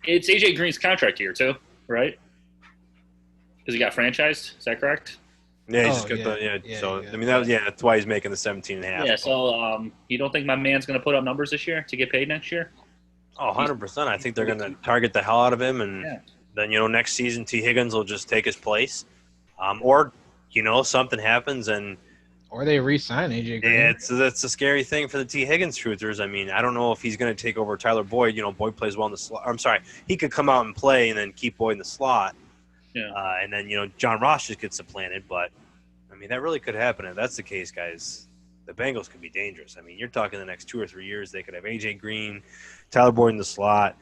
It's AJ Green's contract year too, right? Because he got franchised. Is that correct? Yeah, he's that's why he's making the 17.5. Yeah. So, you don't think my man's going to put up numbers this year to get paid next year? Oh, 100%. I think they're going to target the hell out of him, and then next season T. Higgins will just take his place, or something happens and. Or they re-sign AJ Green. Yeah, that's a scary thing for the T. Higgins truthers. I don't know if he's going to take over Tyler Boyd. Boyd plays well in the slot. I'm sorry, he could come out and play and then keep Boyd in the slot. Yeah. And then John Ross just gets supplanted. But that really could happen. If that's the case, guys, the Bengals could be dangerous. You're talking the next 2 or 3 years they could have AJ Green, Tyler Boyd in the slot.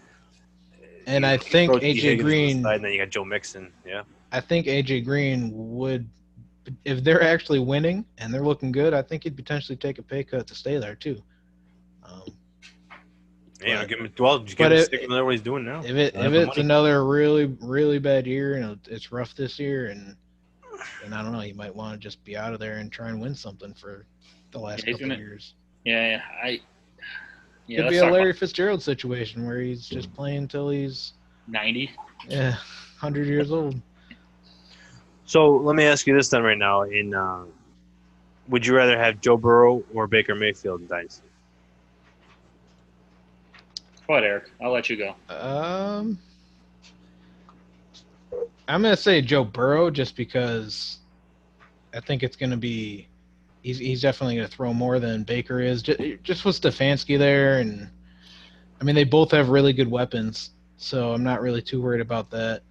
And I think AJ Green. And then you got Joe Mixon. Yeah. I think AJ Green would. If they're actually winning and they're looking good, I think he'd potentially take a pay cut to stay there too. Give him stick with what he's doing now. If it's another really, really bad year and it's rough this year, and I don't know, you might want to just be out of there and try and win something for the last couple of years. Yeah, could be a Larry Fitzgerald situation where he's just playing until he's 90. Yeah, 100 years old. So let me ask you this then right now. Would you rather have Joe Burrow or Baker Mayfield in Dynasty? Go ahead, Eric. I'll let you go. I'm going to say Joe Burrow just because I think it's going to be he's definitely going to throw more than Baker is. Just with Stefanski there, and they both have really good weapons, so I'm not really too worried about that.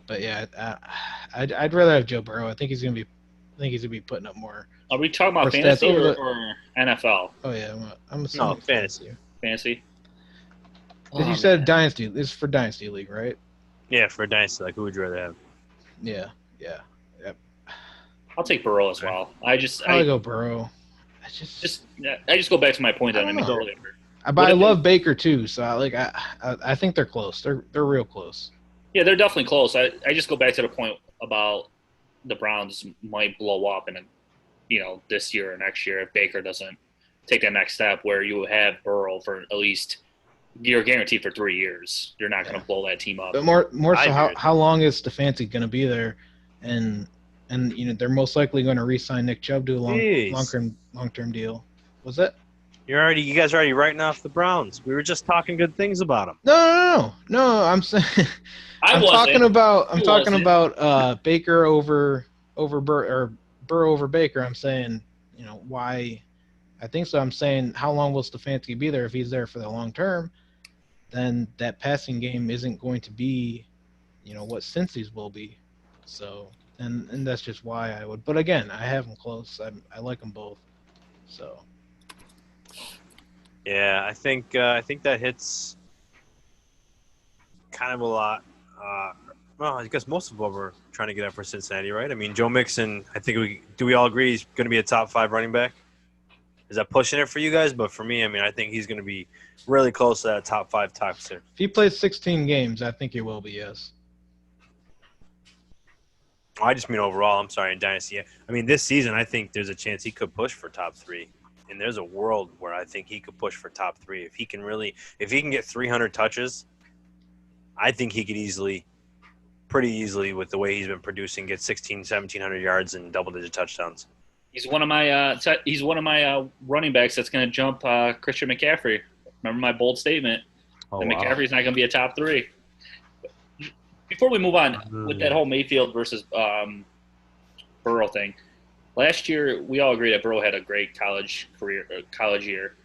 But yeah, I'd rather have Joe Burrow. I think he's gonna be putting up more. Are we talking about fantasy or NFL? Oh yeah, I'm assuming fantasy. Fantasy. Because you said Dynasty. This is for Dynasty League, right? Yeah, for Dynasty. Like, who would you rather have? Yeah. I'll take Burrow as well. I'll go Burrow. I just go back to my point that I made earlier. But I love Baker too, so I think they're close. They're real close. Yeah, they're definitely close. I just go back to the point about the Browns might blow up in this year or next year if Baker doesn't take that next step where you have Burrow for at least you're guaranteed for 3 years. You're not going to blow that team up. But more so, how long is Stefanski going to be there? And they're most likely going to re-sign Nick Chubb to a long-term deal. Was that? You guys are already writing off the Browns. We were just talking good things about them. No. I'm saying I'm talking about Baker over Burrow over Baker. I'm saying, why I think so. I'm saying how long will Stefanski be there? If he's there for the long term, then that passing game isn't going to be, what Cincy's will be. So, and that's just why I would. But again, I have them close. I like them both. So. Yeah, I think that hits kind of a lot. Well, I guess most of what we're trying to get at for Cincinnati, right? Joe Mixon, I think we all agree he's going to be a top 5 running back? Is that pushing it for you guys? But for me, I think he's going to be really close to that top 5 top 6. If he plays 16 games, I think he will be, yes. I just mean overall. I'm sorry, in Dynasty. This season, I think there's a chance he could push for top 3 and there's a world where I think he could push for top 3 if he can get 300 touches. I think he could pretty easily, with the way he's been producing, get 1,700 yards and double-digit touchdowns. He's one of my running backs that's going to jump Christian McCaffrey. Remember my bold statement that McCaffrey's not going to be a top 3. Before we move on with that whole Mayfield versus Burrow thing, last year we all agree that Burrow had a great college year.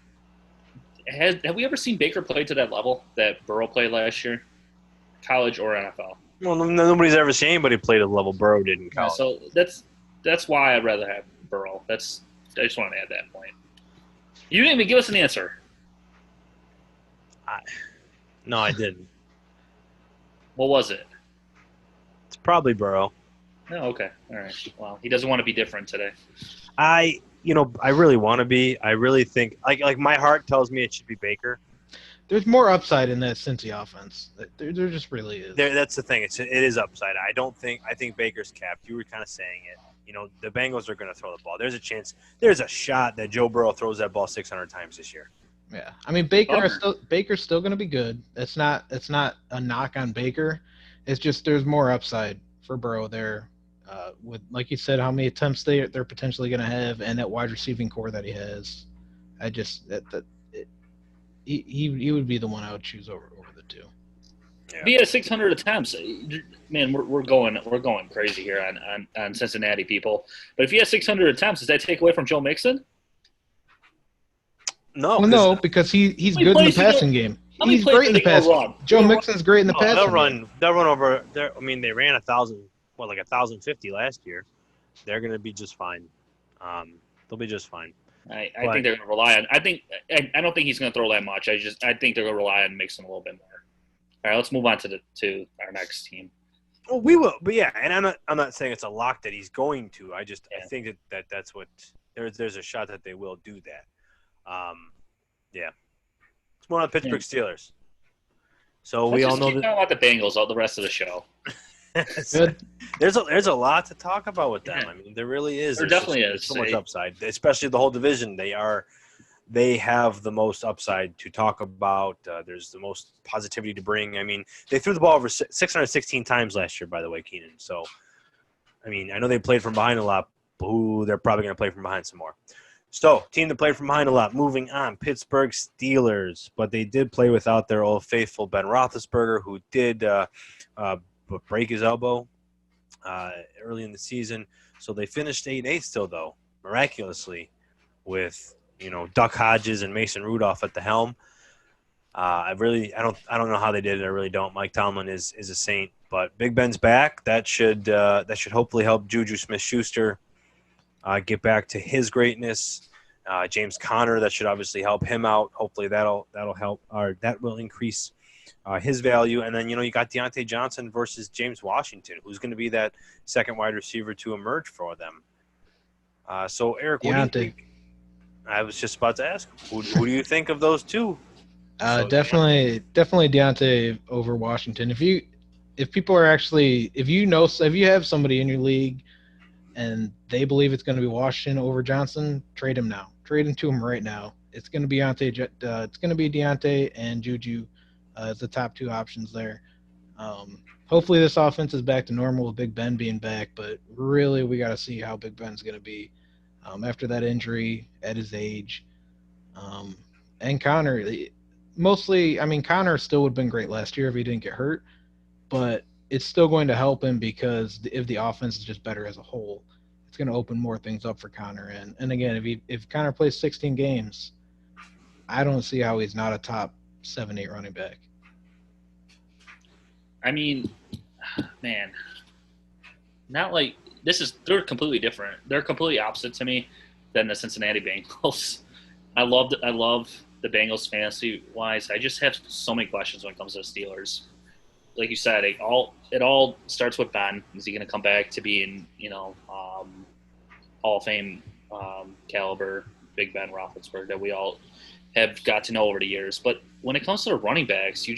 Have we ever seen Baker play to that level that Burrow played last year, college or NFL? Well, nobody's ever seen anybody play the level Burrow did in college. Yeah, so that's why I'd rather have Burrow. I just wanted to add that point. You didn't even give us an answer. No, I didn't. What was it? It's probably Burrow. Oh, okay. All right. Well, he doesn't want to be different today. I really want to be. I really think like my heart tells me it should be Baker. There's more upside in that Cincy offense. There just really is. That's the thing. It is upside. I think Baker's capped. You were kind of saying it. The Bengals are going to throw the ball. There's a chance. There's a shot that Joe Burrow throws that ball 600 times this year. Yeah, I mean Baker's still going to be good. It's not a knock on Baker. It's just there's more upside for Burrow there. With, like you said, how many attempts they're potentially going to have, and that wide receiving core that he has. He would be the one I would choose over the two. Yeah. If he has 600 attempts, man, we're going crazy here on Cincinnati people. But if he has 600 attempts, does that take away from Joe Mixon? No, no, because he's good in the passing game. He's great in the passing game. Joe Mixon's great in the passing game. They'll run over there. I mean, they ran 1,050 last year. They're going to be just fine. They'll be just fine. I think they're going to rely on. I don't think he's going to throw that much. I think they're going to rely on Mixon a little bit more. All right, let's move on to our next team. Well, we will, but yeah, and I'm not saying it's a lock that he's going to. I think that's what there's a shot that they will do that. Yeah. It's more on Pittsburgh Steelers. So we all know that. About the Bengals all the rest of the show. There's a lot to talk about with them. I mean, there really is. There definitely is. So much upside, especially the whole division. They have the most upside to talk about. There's the most positivity to bring. I mean, they threw the ball over 616 times last year, by the way, Keenan. So, I mean, I know they played from behind a lot, but they're probably going to play from behind some more. So, team that played from behind a lot. Moving on, Pittsburgh Steelers. But they did play without their old faithful Ben Roethlisberger, who did break his elbow early in the season. So they finished 8-8 still, though, miraculously, with Duck Hodges and Mason Rudolph at the helm. I don't know how they did it. I really don't. Mike Tomlin is a saint, but Big Ben's back. That should hopefully help Juju Smith-Schuster get back to his greatness. James Conner, that should obviously help him out. Hopefully that'll help, or that will increase his value. And then you got Deontay Johnson versus James Washington, who's going to be that second wide receiver to emerge for them. So Eric, what do you think? I was just about to ask, who do you think of those two? Definitely Deontay over Washington. If you have somebody in your league and they believe it's going to be Washington over Johnson, trade him now. Trade him to him right now. It's going to be Deontay and Juju as the top two options there. Hopefully this offense is back to normal with Big Ben being back, but really we got to see how Big Ben's going to be after that injury at his age. And Connor, Connor still would have been great last year if he didn't get hurt, but it's still going to help him because if the offense is just better as a whole, it's going to open more things up for Connor. And again, if Connor plays 16 games, I don't see how he's not a top 7-8 running back. I mean, man, not like they're completely different. They're completely opposite to me than the Cincinnati Bengals. I love the Bengals fantasy wise. I just have so many questions when it comes to the Steelers. Like you said, it all starts with Ben. Is he going to come back to being, Hall of Fame caliber Big Ben Roethlisberger that we all have got to know over the years? But when it comes to the running backs, you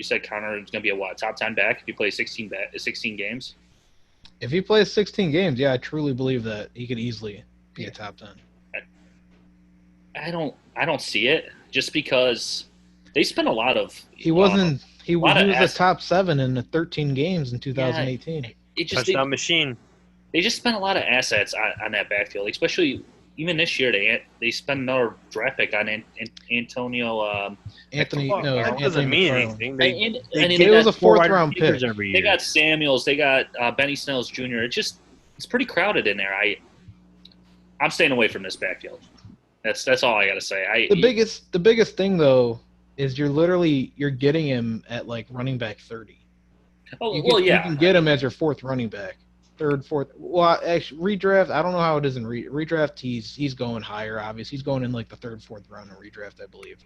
said Connor is going to be a top 10 back if he plays 16 games. If he plays 16 games, yeah, I truly believe that he could easily be a top 10. I don't see it just because they spent a lot of. He wasn't. He was a assets. top 7 in the 13 games in Yeah, 2018. it just Touchdown machine. they just spent a lot of assets on that backfield, especially even this year. They spent another draft pick on Antonio. Anthony, Well, no, that Anthony doesn't mean McFarland. anything. It was a fourth-round pick. Every They year. got Samuels. They got Benny Snells Jr. It's pretty crowded in there. I'm staying away from this backfield. That's all I got to say. The biggest thing though is you're getting him at like running back 30. You can get him as your fourth running back, third, fourth. Well, actually, redraft. I don't know how it is in redraft. He's going higher. Obviously, he's going in like the third, fourth round in redraft, I believe.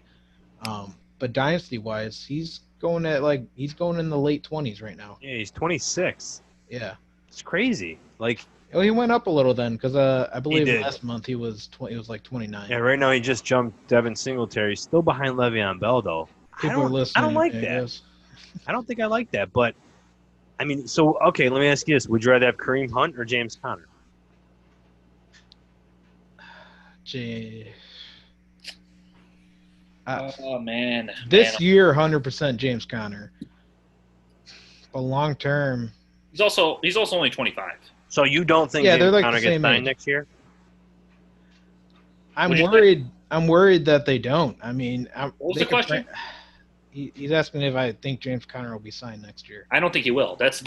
But dynasty wise, he's going in the late 20s right now. Yeah, he's 26. Yeah, It's crazy. Like, oh, he went up a little then because I believe did. last month he was like 29. yeah, right now he just jumped Devin Singletary. Still behind Le'Veon Bell, though. People are listening. I don't like I that. guess. I don't think I like that. But, I mean, so, okay, let me ask you this. Would you rather have Kareem Hunt or James Conner? Oh man, This year, 100% James Conner. But long term, he's also only 25. So you don't think Yeah, James they're like Conner the gets same signed age. next year? I'm Would you worried. I'm worried that they don't. I mean, What was they the could question? He's asking if I think James Conner will be signed next year. I don't think he will. That's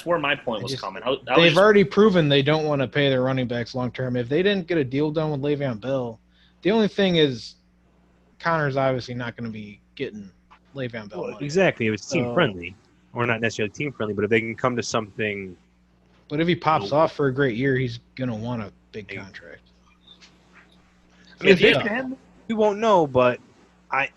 where my point was coming. They've already proven they don't want to pay their running backs long term. If they didn't get a deal done with Le'Veon Bell, the only thing is Connor's obviously not going to be getting Le'Veon Bell money. Exactly. It was team So- friendly. Or not necessarily team friendly, but if they can come to something. But if he pops off for a great year, he's going to want a big contract. I mean, If he- if they have, we won't know, but I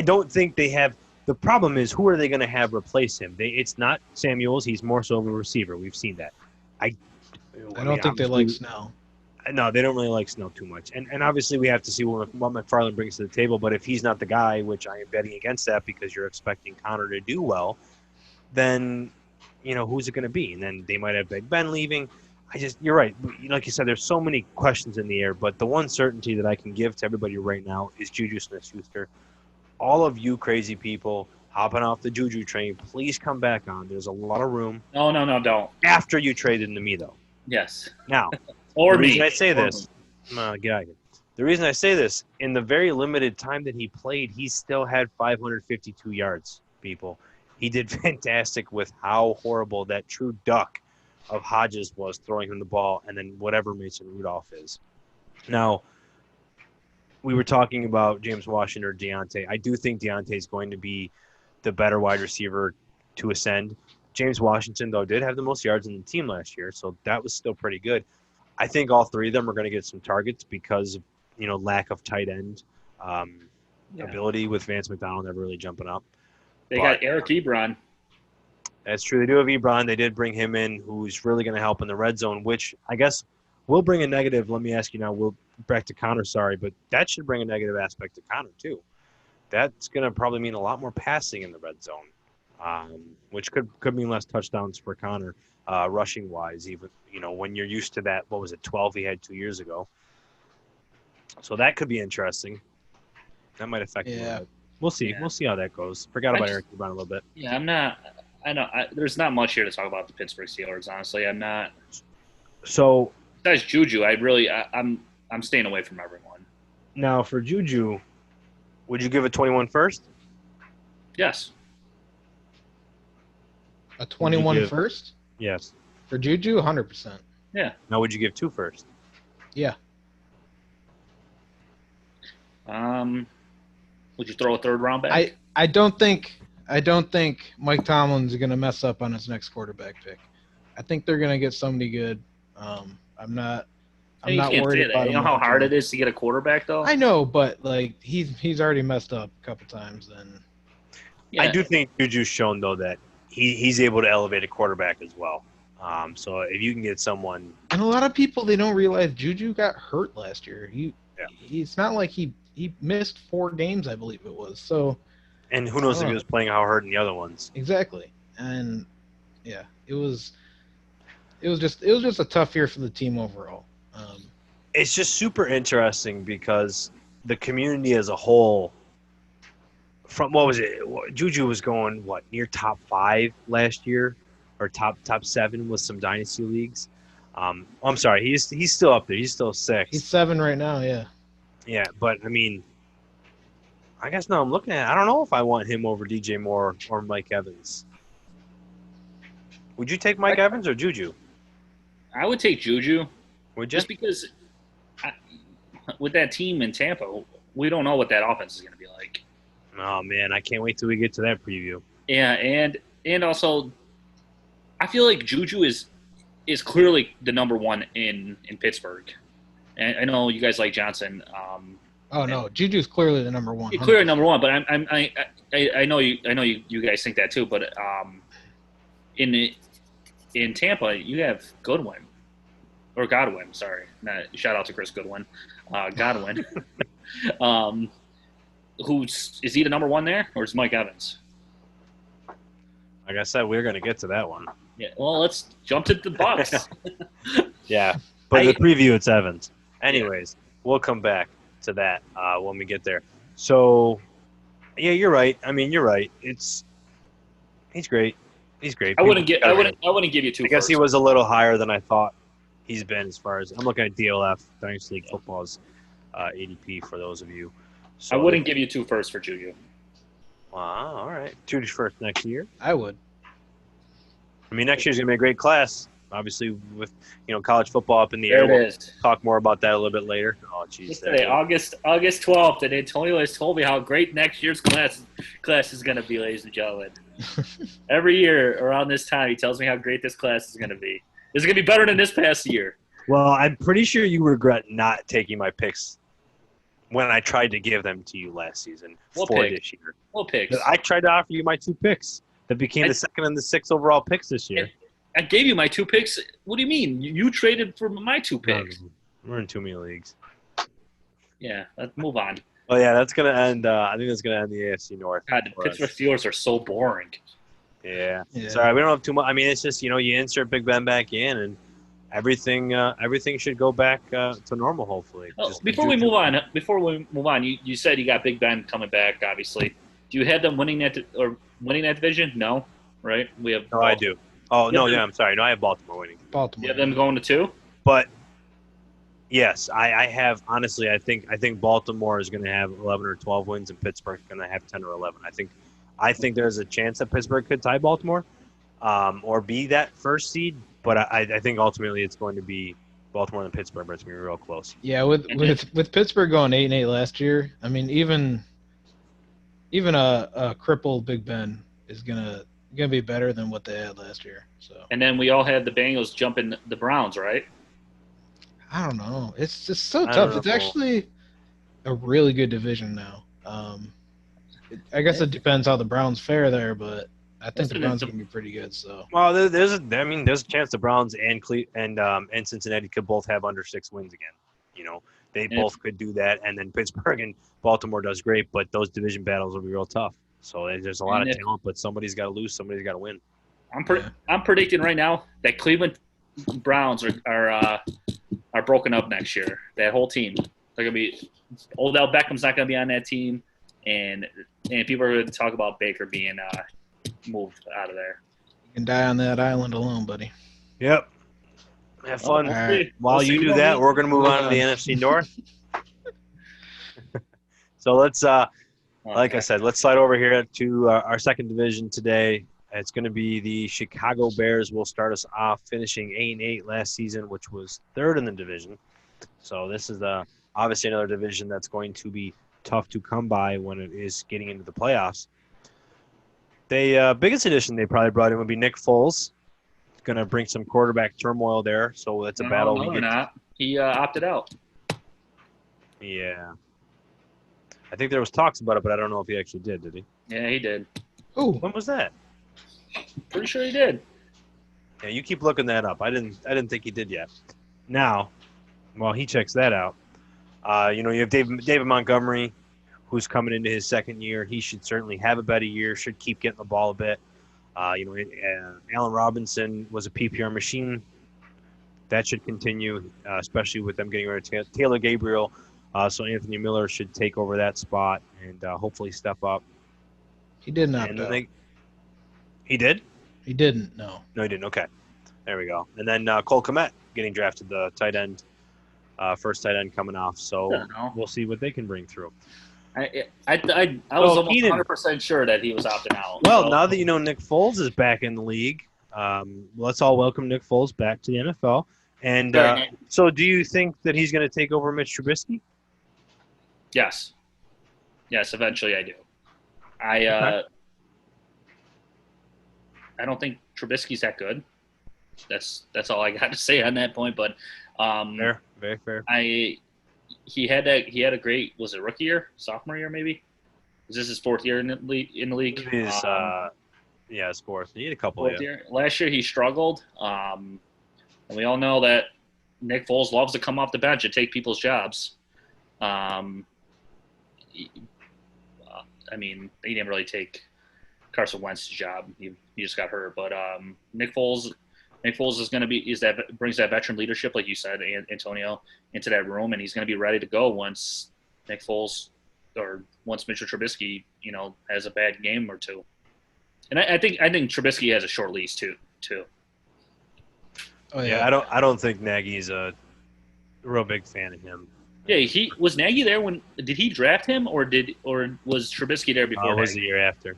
don't think they have. The problem is, who are they going to have replace him? It's not Samuels. He's more so of a receiver. We've seen that. I don't think they like Snell. No, they don't really like Snell too much. And obviously we have to see what McFarland brings to the table. But if he's not the guy, which I am betting against that because you're expecting Connor to do well, then, who's it going to be? And then they might have Big Ben leaving. You're right. Like you said, there's so many questions in the air. But the one certainty that I can give to everybody right now is Juju Smith-Schuster. All of you crazy people hopping off the Juju train, please come back on. There's a lot of room. No, don't. After you traded into me, though. Yes. Now, Or the me. reason I say Or this, get out of here. The reason I say this, in the very limited time that he played, he still had 552 yards, people. He did fantastic with how horrible that true duck of Hodges was throwing him the ball, and then whatever Mason Rudolph is. Now, we were talking about James Washington or Deontay. I do think Deontay is going to be the better wide receiver to ascend. James Washington, though, did have the most yards in the team last year, so that was still pretty good. I think all three of them are going to get some targets because of, lack of tight end ability with Vance McDonald never really jumping up. They got Eric Ebron. That's true. They do have Ebron. They did bring him in, who's really going to help in the red zone, which I guess will bring a negative. Let me ask you now. We'll back to Connor, sorry, but that should bring a negative aspect to Connor too. That's going to probably mean a lot more passing in the red zone, which could mean less touchdowns for Connor, rushing wise. Even when you're used to that, 12 he had 2 years ago. So that could be interesting. That might affect him a little bit. We'll see. Yeah. We'll see how that goes. Forgot about Eric Ebron a little bit. Yeah, I'm not. I know. There's not much here to talk about the Pittsburgh Steelers. Honestly, I'm not. So Besides Juju, I'm staying away from everyone. now for Juju, would you give a 21 first? Yes. A 21 give- first Yes. for Juju, 100%. Now would you give 2 first? Yeah. Would you throw a third round back? I don't think Mike Tomlin's going to mess up on his next quarterback pick. I think they're going to get somebody good. I'm not You can't worried say about that. him. You know how hard it is to get a quarterback, though. I know, but like he's already messed up a couple times. And Yeah. I do think Juju's shown, though, that he's able to elevate a quarterback as well. So if you can get someone – a lot of people, they don't realize Juju got hurt last year. It's not like he missed 4 games, I believe it was. So and who knows if he was playing how hard in the other ones. exactly. And yeah, it was just a tough year for the team overall. It's just super interesting because the community as a whole. From what was it? Juju was going near top 5 last year, or top 7 with some dynasty leagues. I'm sorry, he's still up there. He's still 6. He's 7 right now. Yeah. Yeah, but I mean, I guess now I'm looking at. I don't know if I want him over DJ Moore or Mike Evans. Would you take Mike Evans or Juju? I would take Juju. Would you? Just because with that team in Tampa, we don't know what that offense is going to be like. Oh man, I can't wait till we get to that preview. Yeah, and also, I feel like Juju is clearly the number 1 in Pittsburgh. And I know you guys like Johnson. Oh no, Juju's clearly the number 1. Clearly number 1, but I know you guys think that too. But in Tampa, you have Godwin. Sorry, shout out to Chris Goodwin, Godwin. Is he the number 1 there, or is Mike Evans? Like I said, we're going to get to that one. Yeah, well, let's jump to the Bucs. Yeah, but the preview, it's Evans. Anyways, we'll come back to that when we get there. So, yeah, you're right. I mean, you're right. He's great. He's great. I wouldn't give you 2. I guess he was a little higher than I thought he's been as far as I'm looking at DLF Dynasty League Football's ADP for those of you. So, I wouldn't give you 2 firsts for Juju. Wow, all right. 2 first next year. I would. I mean, next year's gonna be a great class. Obviously, with college football up in the air. We'll talk more about that a little bit later. Oh, jeez. Today, August 12th, and Antonio has told me how great next year's class is gonna be, ladies and gentlemen. Every year around this time, he tells me how great this class is gonna be. It's gonna be better than this past year. Well, I'm pretty sure you regret not taking my picks when I tried to give them to you last season this year. What picks? I tried to offer you my 2 picks that became the 2nd and the 6th overall picks this year. I gave you my 2 picks. What do you mean? You traded for my 2 picks. We're in too many leagues. Yeah, let's move on. Oh, yeah, that's going to end. I think that's going to end the AFC North. God, the Pittsburgh Steelers are so boring. Yeah. Sorry, we don't have too much. I mean, it's just, you insert Big Ben back in, and everything should go back to normal, hopefully. Well, before we move on, you said you got Big Ben coming back, obviously. Do you have them winning that division? No, right? We have. No, I do. Oh no, yeah, I'm sorry. No, I have Baltimore winning. You have them going to 2? But yes, I have. Honestly, I think Baltimore is going to have 11 or 12 wins, and Pittsburgh's going to have 10 or 11. I think there's a chance that Pittsburgh could tie Baltimore, or be that first seed. But I think ultimately it's going to be Baltimore and Pittsburgh, but it's going to be real close. Yeah, with Pittsburgh going 8-8 last year, I mean, even a crippled Big Ben is gonna be better than what they had last year. So. And then we all had the Bengals jumping the Browns, right? I don't know. It's just so tough. It's actually a really good division now. I guess it depends how the Browns fare there, but I think the Browns are going to be pretty good. So. Well, there's a chance the Browns and Cincinnati could both have under 6 wins again. They both could do that, and then Pittsburgh and Baltimore does great, but those division battles will be real tough. So there's a lot of talent, but somebody's got to lose, somebody's got to win. I'm predicting right now that Cleveland Browns are broken up next year. That whole team, they're gonna be. Odell Beckham's not gonna be on that team, and people are going to talk about Baker being moved out of there. You can die on that island alone, buddy. Yep. Have fun. Right. While you do that, we're going to move on to the NFC North. So let's, like I said, let's slide over here to our second division today. It's going to be the Chicago Bears. Will start us off, finishing 8-8 last season, which was third in the division. So this is obviously another division that's going to be tough to come by when it is getting into the playoffs. The biggest addition they probably brought in would be Nick Foles. Going to bring some quarterback turmoil there, so that's a battle. No, not. He opted out. Yeah. I think there was talks about it, but I don't know if he actually did he? Yeah, he did. Oh, when was that? Pretty sure he did. Yeah, you keep looking that up. I didn't think he did yet. Now, while he checks that out, you have David Montgomery, who's coming into his second year. He should certainly have a better year. Should keep getting the ball a bit. Allen Robinson was a PPR machine. That should continue, especially with them getting rid of Taylor Gabriel. So Anthony Miller should take over that spot and hopefully step up. He did not. And he did? He didn't. No. No, he didn't. Okay, there we go. And then Cole Kmet getting drafted, the tight end, first tight end coming off. So we'll see what they can bring through. I was almost 100% sure that he was opting out. Well, now that you know Nick Foles is back in the league, let's all welcome Nick Foles back to the NFL. And so do you think that he's going to take over Mitch Trubisky? Yes. Yes, eventually I do. I don't think Trubisky's that good. That's all I got to say on that point. But fair, very fair. He had a great, was it rookie year, sophomore year maybe? Is this his fourth year in the league? It is, his fourth. He had a couple of years. Last year he struggled, and we all know that Nick Foles loves to come off the bench and take people's jobs. I mean, he didn't really take Carson Wentz's job. He just got hurt. But Nick Foles is going to be brings that veteran leadership, like you said, Antonio, into that room, and he's going to be ready to go once Nick Foles or once Mitchell Trubisky, has a bad game or two. And I think Trubisky has a short leash too. Oh yeah, I don't think Nagy's a real big fan of him. Yeah, was Nagy there when did he draft him or was Trubisky there before? It was the year after.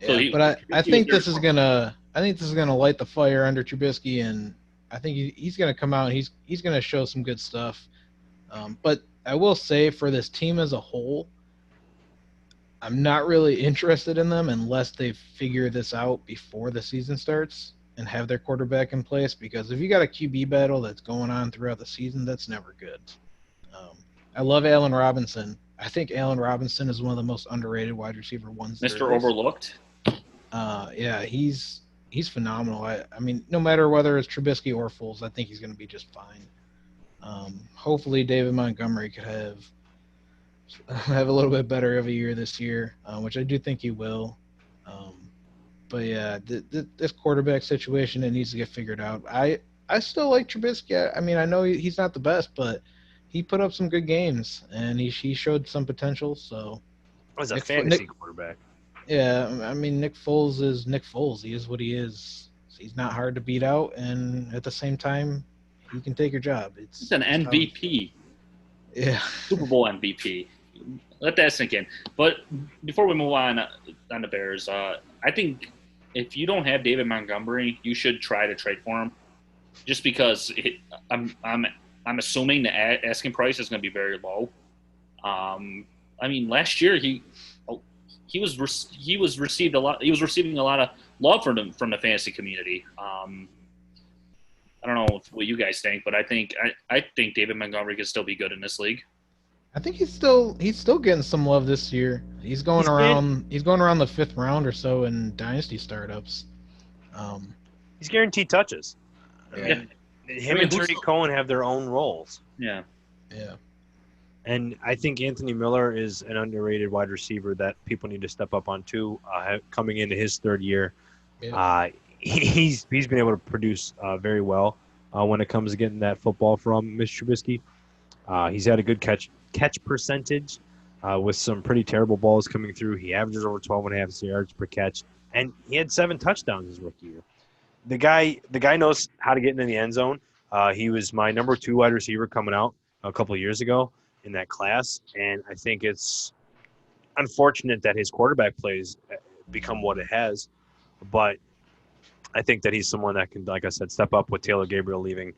Yeah, but I think this is gonna light the fire under Trubisky, and I think he's gonna come out and he's gonna show some good stuff. But I will say for this team as a whole, I'm not really interested in them unless they figure this out before the season starts and have their quarterback in place, because if you got a QB battle that's going on throughout the season, that's never good. I love Allen Robinson. I think Allen Robinson is one of the most underrated wide receiver ones. Mr. Overlooked. Yeah, he's phenomenal. I mean, no matter whether it's Trubisky or Foles, I think he's going to be just fine. Hopefully David Montgomery could have a little bit better of a year this year, which I do think he will. But yeah, this quarterback situation, it needs to get figured out. I still like Trubisky. I mean, I know he's not the best, but he put up some good games and he showed some potential. So he's a fantasy quarterback. Yeah, I mean, Nick Foles is Nick Foles. He is what he is. He's not hard to beat out, and at the same time, he can take your job. It's an MVP. Yeah, Super Bowl MVP. Let that sink in. But before we move on the Bears, I think if you don't have David Montgomery, you should try to trade for him, just because I'm assuming the asking price is going to be very low. I mean, last year he was receiving a lot of love from the fantasy community. I don't know what you guys think, but I think David Montgomery could still be good in this league. I think he's still getting some love this year. He's going around the fifth round or so in dynasty startups. He's guaranteed touches. Yeah. Him and Tariq Cohen have their own roles. Yeah. Yeah. And I think Anthony Miller is an underrated wide receiver that people need to step up on too. Coming into his third year, he's been able to produce very well when it comes to getting that football from Mitch Trubisky. He's had a good catch percentage with some pretty terrible balls coming through. He averages over 12.5 yards per catch, and he had 7 touchdowns his rookie year. The guy knows how to get into the end zone. He was my number 2 wide receiver coming out a couple of years ago in that class, and I think it's unfortunate that his quarterback plays become what it has, but I think that he's someone that can, like I said, step up with Taylor Gabriel leaving,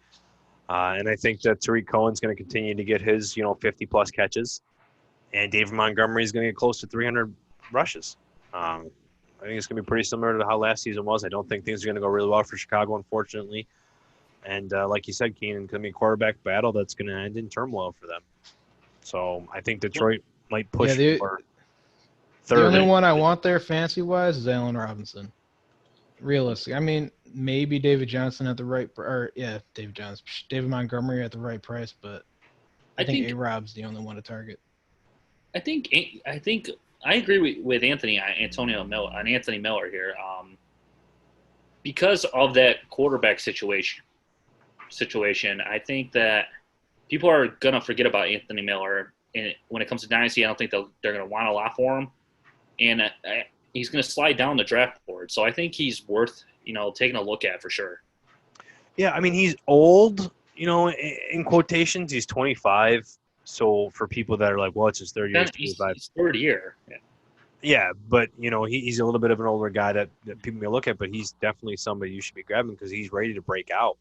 and I think that Tariq Cohen's going to continue to get his 50-plus catches, and David Montgomery is going to get close to 300 rushes. I think it's going to be pretty similar to how last season was. I don't think things are going to go really well for Chicago, unfortunately, and like you said, Keenan, it's going to be a quarterback battle that's going to end in turmoil for them. So I think Detroit might push for third. The only one I want there fantasy-wise is Allen Robinson. Realistic. I mean, maybe David Johnson at the right David Montgomery at the right price, but I think A-Rob's the only one to target. I think I agree with Anthony Miller here. Because of that quarterback situation, I think that people are gonna forget about Anthony Miller. And when it comes to Dynasty, I don't think they're gonna want a lot for him, and he's gonna slide down the draft board. So I think he's worth taking a look at for sure. Yeah, I mean he's old. In quotations, he's 25. So for people that are like, well, it's his third year, He's third year. Yeah. Yeah, but he's a little bit of an older guy that people may look at, but he's definitely somebody you should be grabbing because he's ready to break out,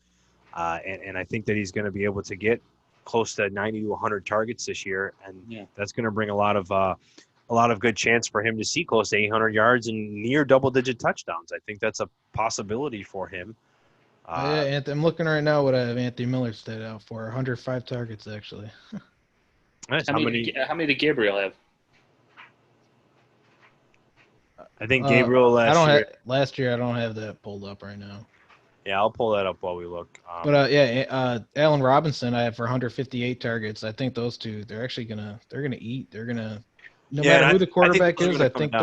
and I think that he's going to be able to get close to 90 to 100 targets this year, and that's going to bring a lot of good chance for him to see close to 800 yards and near double-digit touchdowns. I think that's a possibility for him. Yeah, I'm looking right now what I have Anthony Miller stat out for 105 targets actually. Nice. How many did Gabriel have? I think Gabriel last year. I don't have that pulled up right now. Yeah, I'll pull that up while we look. Allen Robinson I have for 158 targets. I think those two they're gonna eat. They're gonna matter who the quarterback is. I think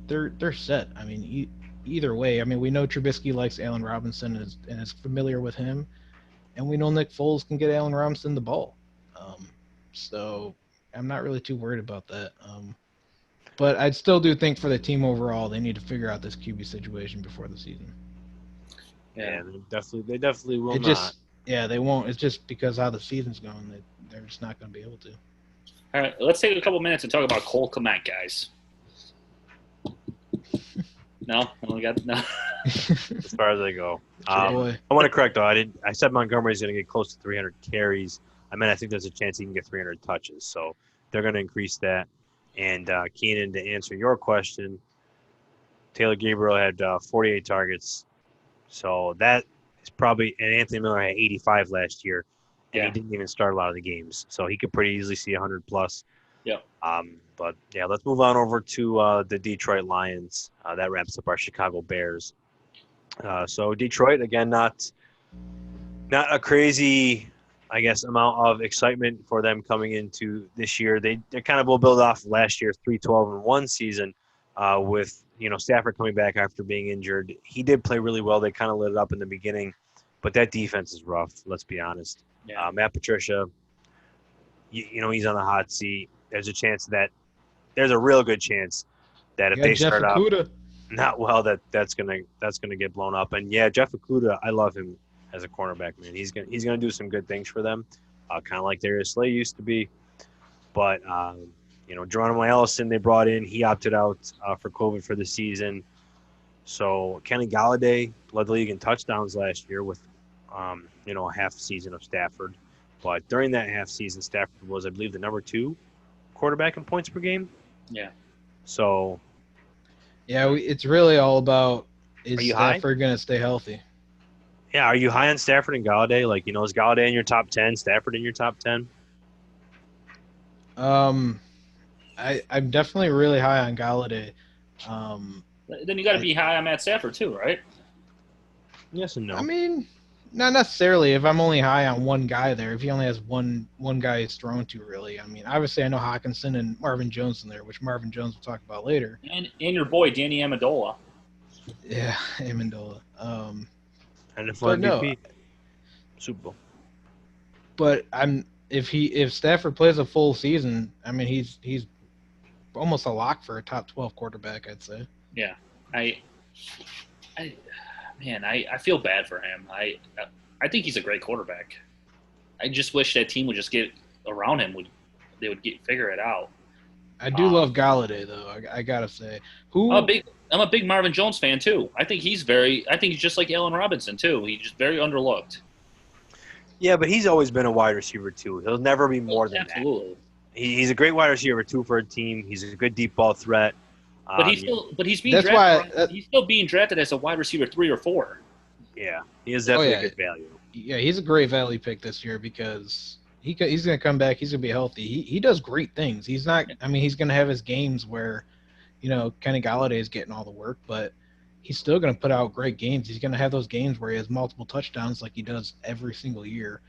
they're set. I mean, either way. I mean, we know Trubisky likes Allen Robinson and is familiar with him, and we know Nick Foles can get Allen Robinson the ball. So I'm not really too worried about that. But I still do think for the team overall, they need to figure out this QB situation before the season. Yeah, they definitely will not. Yeah, they won't. It's just because how the season's going, they're just not going to be able to. All right, let's take a couple minutes and talk about Cole Kmet, guys. No, I only got no. As far as I go, I want to correct though. I said Montgomery's going to get close to 300 carries. I think there's a chance he can get 300 touches. So they're going to increase that. And Keenan, to answer your question, Taylor Gabriel had 48 targets. So that is probably – and Anthony Miller had 85 last year. And he didn't even start a lot of the games. So he could pretty easily see 100+. Yep. But, yeah, let's move on over to the Detroit Lions. That wraps up our Chicago Bears. So Detroit, again, not a crazy – I guess, amount of excitement for them coming into this year. They kind of will build off last year's 3-12-1 season with, Stafford coming back after being injured. He did play really well. They kind of lit it up in the beginning, but that defense is rough, let's be honest. Yeah. Matt Patricia, he's on the hot seat. There's a real good chance that if they start out not well, that's gonna get blown up. And yeah, Jeff Okudah, I love him as a cornerback, man. He's gonna do some good things for them, kind of like Darius Slay used to be. But Geronimo Allison they brought in, he opted out for COVID for the season. So Kenny Golladay led the league in touchdowns last year with a half season of Stafford. But during that half season, Stafford was, I believe, the number 2 quarterback in points per game. Yeah. So. Yeah, it's really all about is Stafford going to stay healthy. Yeah, are you high on Stafford and Golladay? Like, is Golladay in your top 10, Stafford in your top 10? I'm definitely really high on Golladay. Then you got to be high on Matt Stafford too, right? Yes and no. I mean, not necessarily. If I'm only high on one guy there, if he only has one guy he's thrown to, really. I mean, obviously I know Hawkinson and Marvin Jones in there, which Marvin Jones we'll talk about later. And your boy Danny Amendola. Yeah, Amendola. And if MVP, Super Bowl. But if Stafford plays a full season, I mean he's almost a lock for a top 12 quarterback, I'd say. Yeah, I feel bad for him. I think he's a great quarterback. I just wish that team would just get around him. They would figure it out. I do love Golladay though. I gotta say, I'm a big Marvin Jones fan too. I think he's just like Allen Robinson too. He's just very underlooked. Yeah, but he's always been a wide receiver too. He'll never be more than absolutely. That. He's a great wide receiver too for a team. He's a good deep ball threat. But he's being drafted. He's still being drafted as a wide receiver 3 or 4. Yeah, he is definitely a good value. Yeah, he's a great value pick this year because he's going to come back. He's going to be healthy. He does great things. He's not. I mean, he's going to have his games where, Kenny Golladay is getting all the work, but he's still going to put out great games. He's going to have those games where he has multiple touchdowns like he does every single year.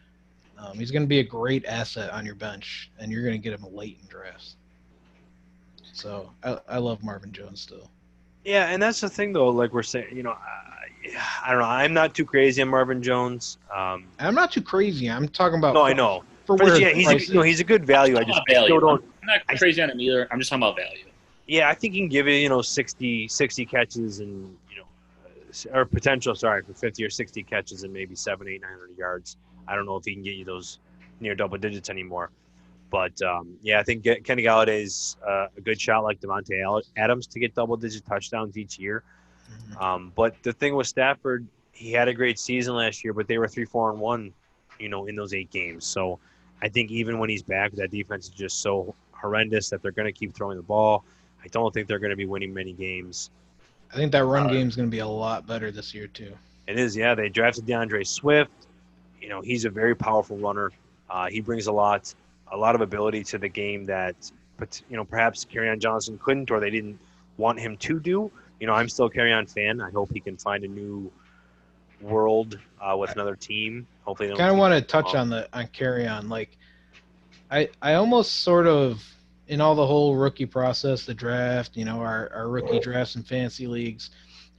He's going to be a great asset on your bench, and you're going to get him late in drafts. So I love Marvin Jones still. Yeah, and that's the thing though. Like we're saying, I don't know. I'm not too crazy on Marvin Jones. I'm not too crazy. I'm talking about. No, I know. where yeah, he's a good value. I still don't. I'm not crazy on him either. I'm just talking about value. Yeah, I think he can give it 60 catches and or potential for 50 or 60 catches and maybe 700, 800 yards. I don't know if he can get you those near double digits anymore. But, I think Kenny Galladay's a good shot like Devontae Adams to get double-digit touchdowns each year. But the thing with Stafford, he had a great season last year, but they were 3-4-1, in those 8 games. So I think even when he's back, that defense is just so horrendous that they're going to keep throwing the ball. I don't think they're going to be winning many games. I think that run game is going to be a lot better this year too. It is, yeah. They drafted DeAndre Swift. He's a very powerful runner. He brings a lot of ability to the game that, perhaps Kerryon Johnson couldn't, or they didn't want him to do. I'm still a Kerryon fan. I hope he can find a new world with another team. Hopefully, I kind of want to touch on Kerryon. Like, I almost sort of, in all the whole rookie process, the draft, our rookie drafts and fantasy leagues,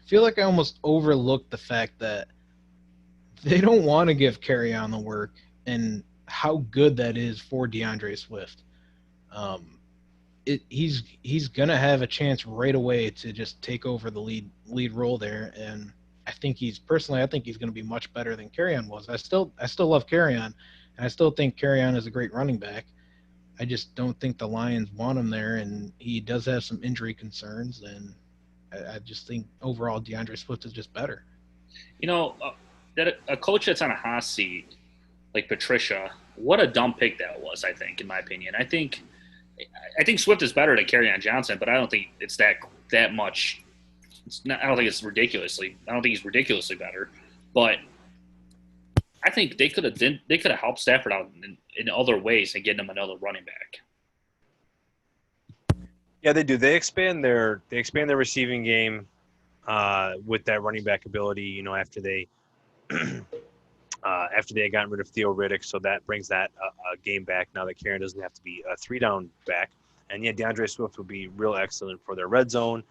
I feel like I almost overlooked the fact that they don't want to give Kerryon the work and how good that is for DeAndre Swift. He's gonna have a chance right away to just take over the lead role there, and I think he's gonna be much better than Kerryon was. I still love Kerryon, and I still think Kerryon is a great running back. I just don't think the Lions want him there, and he does have some injury concerns, and I just think overall DeAndre Swift is just better. That a coach that's on a hot seat like Patricia, what a dumb pick that was, I think, in my opinion. I think Swift is better than Kerryon Johnson, but I don't think it's that much. I don't think he's ridiculously better. But I think they could have helped Stafford out in other ways and getting him another running back. Yeah, they do. They expand their receiving game with that running back ability. After they had gotten rid of Theo Riddick, so that brings that game back now that Kerryon doesn't have to be a 3-down back. And DeAndre Swift would be real excellent for their red zone,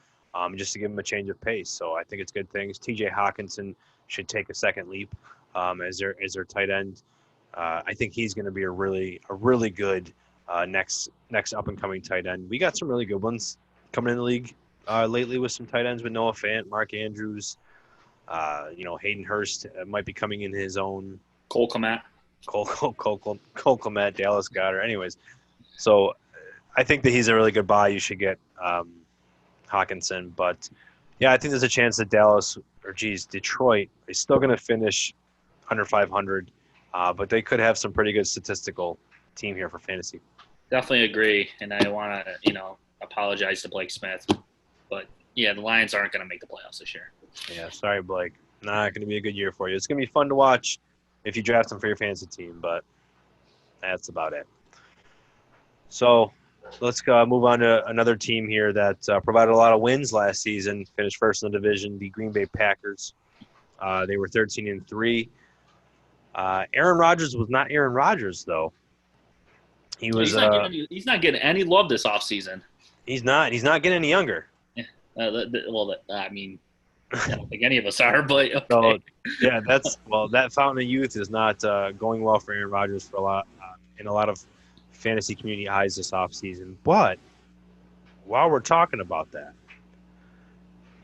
just to give him a change of pace. So I think it's good things. T.J. Hawkinson should take a second leap as their tight end. I think he's going to be a really good next up and coming tight end. We got some really good ones coming in the league lately with some tight ends with Noah Fant, Mark Andrews. Hayden Hurst might be coming in his own. Cole Kmet, Dallas Goedert. Anyways, so I think that he's a really good buy. You should get Hawkinson. But, yeah, I think there's a chance that Detroit is still going to finish under 500. But they could have some pretty good statistical team here for fantasy. Definitely agree. And I want to, apologize to Blake Smith. But, yeah, the Lions aren't going to make the playoffs this year. Yeah, sorry, Blake. Not going to be a good year for you. It's going to be fun to watch if you draft him for your fantasy team, but that's about it. So let's move on to another team here that provided a lot of wins last season, finished first in the division, the Green Bay Packers. They were 13-3. Aaron Rodgers was not Aaron Rodgers, though. He's not getting any love this offseason. He's not. He's not getting any younger. Yeah. I don't think any of us are, but okay. So, yeah, that fountain of youth is not going well for Aaron Rodgers for a lot of fantasy community eyes this offseason. But while we're talking about that,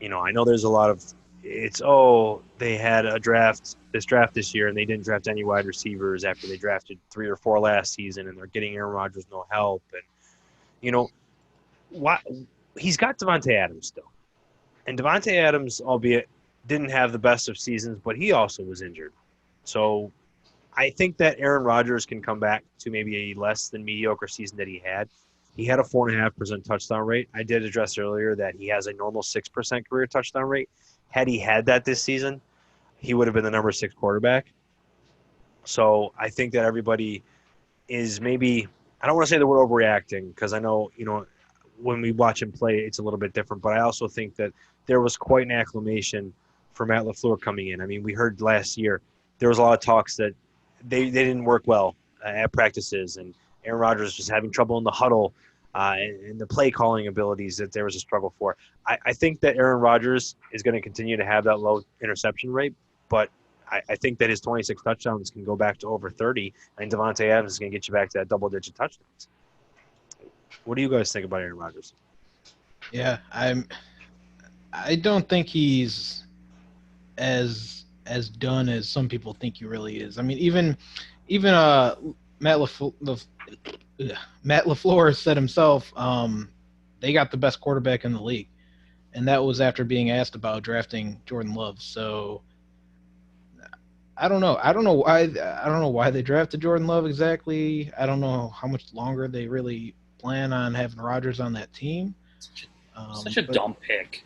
I know there's a lot of they had this draft this year and they didn't draft any wide receivers after they drafted 3 or 4 last season, and they're getting Aaron Rodgers no help. And he's got Devontae Adams still. And Devontae Adams, albeit didn't have the best of seasons, but he also was injured. So I think that Aaron Rodgers can come back to maybe a less than mediocre season that he had. He had a 4.5% touchdown rate. I did address earlier that he has a normal 6% career touchdown rate. Had he had that this season, he would have been the number 6 quarterback. So I think that everybody is maybe – I don't want to say that we're overreacting because I know, when we watch him play, it's a little bit different. But I also think that there was quite an acclamation for Matt LaFleur coming in. I mean, we heard last year there was a lot of talks that they didn't work well at practices, and Aaron Rodgers was having trouble in the huddle and the play calling abilities that there was a struggle for. I think that Aaron Rodgers is going to continue to have that low interception rate, but I think that his 26 touchdowns can go back to over 30, and Devontae Adams is going to get you back to that double-digit touchdowns. What do you guys think about Aaron Rodgers? Yeah, I don't think he's as done as some people think he really is. I mean, even Matt LaFleur said himself, they got the best quarterback in the league, and that was after being asked about drafting Jordan Love. So I don't know. I don't know why they drafted Jordan Love exactly. I don't know how much longer they really plan on having Rodgers on that team. Such a dumb pick,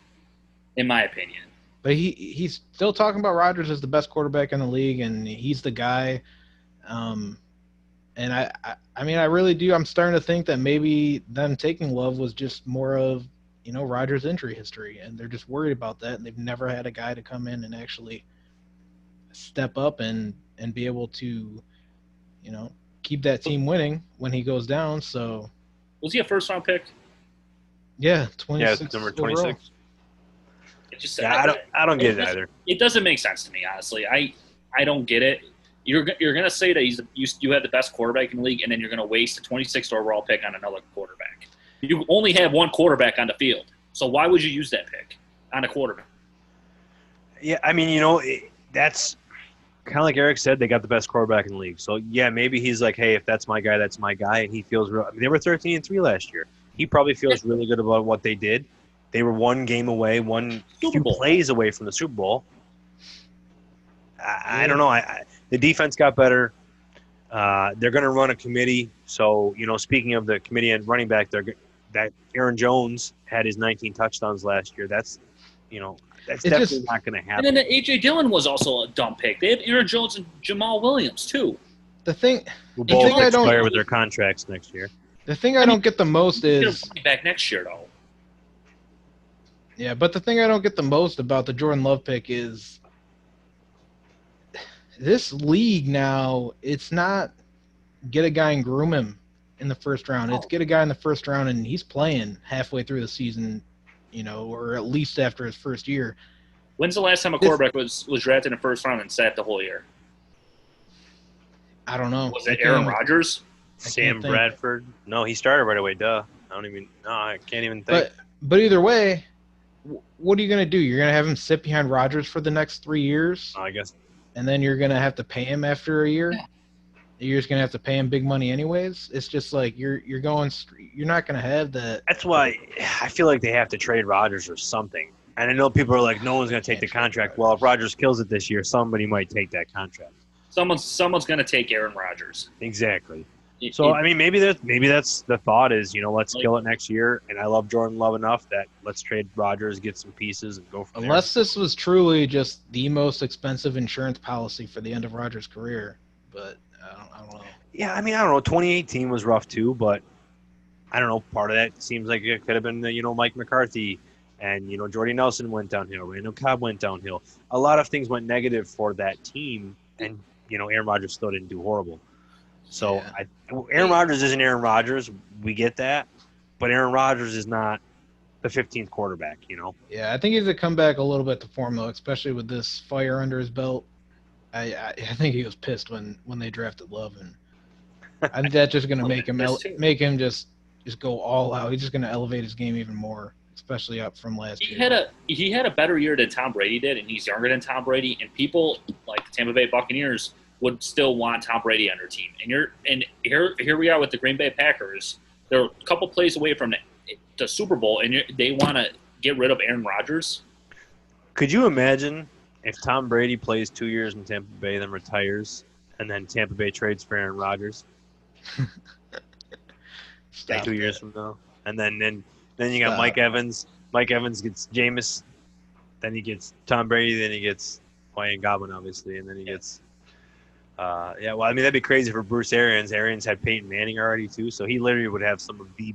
in my opinion. But he's still talking about Rodgers as the best quarterback in the league, and he's the guy. And I mean, I really do. I'm starting to think that maybe them taking Love was just more of, Rodgers' injury history, and they're just worried about that, and they've never had a guy to come in and actually step up and be able to, keep that team winning when he goes down. So was he a first-round pick? Yeah, 26. Yeah, number 26. I don't get it either. It doesn't make sense to me, honestly. I don't get it. You're gonna say that you have the best quarterback in the league, and then you're gonna waste a 26th overall pick on another quarterback. You only have one quarterback on the field, so why would you use that pick on a quarterback? Yeah, I mean, that's kind of like Eric said. They got the best quarterback in the league, so yeah, maybe he's like, hey, if that's my guy, that's my guy, and he feels real. I mean, they were 13-3 last year. He probably feels really good about what they did. They were one game away, few plays away from the Super Bowl. I don't know. The defense got better. They're going to run a committee. So, speaking of the committee and running back, that Aaron Jones had his 19 touchdowns last year. That's definitely not going to happen. And then A.J. Dillon was also a dumb pick. They had Aaron Jones and Jamal Williams, too. The thing I don't expire with their contracts next year. The thing I don't get the most is back next year, though. Yeah, but the thing I don't get the most about the Jordan Love pick is this league now, it's not get a guy and groom him in the first round. It's get a guy in the first round and he's playing halfway through the season, or at least after his first year. When's the last time a quarterback was drafted in the first round and sat the whole year? I don't know. Was it Aaron Rodgers? Sam Bradford? No, he started right away. Duh. I can't even think. But either way, what are you going to do? You're going to have him sit behind Rodgers for the next 3 years? I guess. And then you're going to have to pay him after a year? Yeah. You're just going to have to pay him big money anyways? It's just like you're not going to have that. That's why I feel like they have to trade Rodgers or something. And I know people are like, no one's going to take the contract. Well, if Rodgers kills it this year, somebody might take that contract. Someone's going to take Aaron Rodgers. Exactly. So, I mean, maybe that's the thought is, let's kill it next year. And I love Jordan Love enough that let's trade Rodgers, get some pieces, and go from there. Unless this was truly just the most expensive insurance policy for the end of Rodgers' career. But I don't know. Yeah, I mean, I don't know. 2018 was rough too, but I don't know. Part of that seems like it could have been, Mike McCarthy and, Jordy Nelson went downhill. Randall Cobb went downhill. A lot of things went negative for that team. And, Aaron Rodgers still didn't do horrible. So yeah. Aaron Rodgers isn't Aaron Rodgers. We get that. But Aaron Rodgers is not the 15th quarterback, Yeah, I think he's going to come back a little bit to form, though, especially with this fire under his belt. I think he was pissed when they drafted Love. And I think that's just going to make him just go all out. He's just going to elevate his game even more, especially up from last year. He had a better year than Tom Brady did, and he's younger than Tom Brady. And people like the Tampa Bay Buccaneers would still want Tom Brady on their team. And here we are with the Green Bay Packers. They're a couple plays away from the Super Bowl, and they want to get rid of Aaron Rodgers. Could you imagine if Tom Brady plays 2 years in Tampa Bay, then retires, and then Tampa Bay trades for Aaron Rodgers? 2 years from now. And then you got Mike Evans. Mike Evans gets Jameis. Then he gets Tom Brady. Then he gets Wayne Godwin, obviously. And then he gets that'd be crazy for Bruce Arians. Arians had Peyton Manning already, too. So he literally would have some of the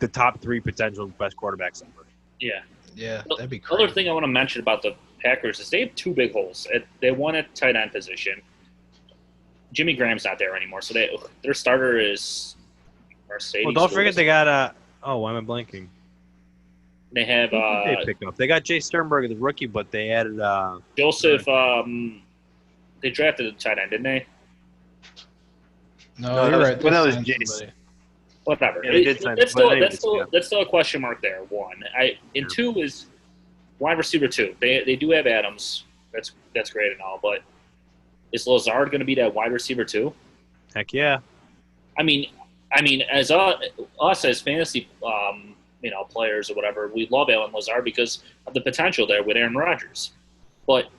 top 3 potential best quarterbacks ever. Yeah. Yeah, that'd be crazy. Another thing I want to mention about the Packers is they have 2 big holes. They won at tight end position. Jimmy Graham's not there anymore, so their starter is Mercedes. Well, don't forget they got why am I blanking? They have they pick up. They got Jay Sternberg, the rookie, but they added Joseph They drafted a tight end, didn't they? No, you're right. That was They signed Jace. somebody. Whatever. Yeah, they did sign. That's But still a question mark there. One. Two is wide receiver 2. They do have Adams. That's great and all, but is Lazard going to be that wide receiver 2? Heck yeah. I mean, as us as fantasy, players or whatever, we love Allen Lazard because of the potential there with Aaron Rodgers. But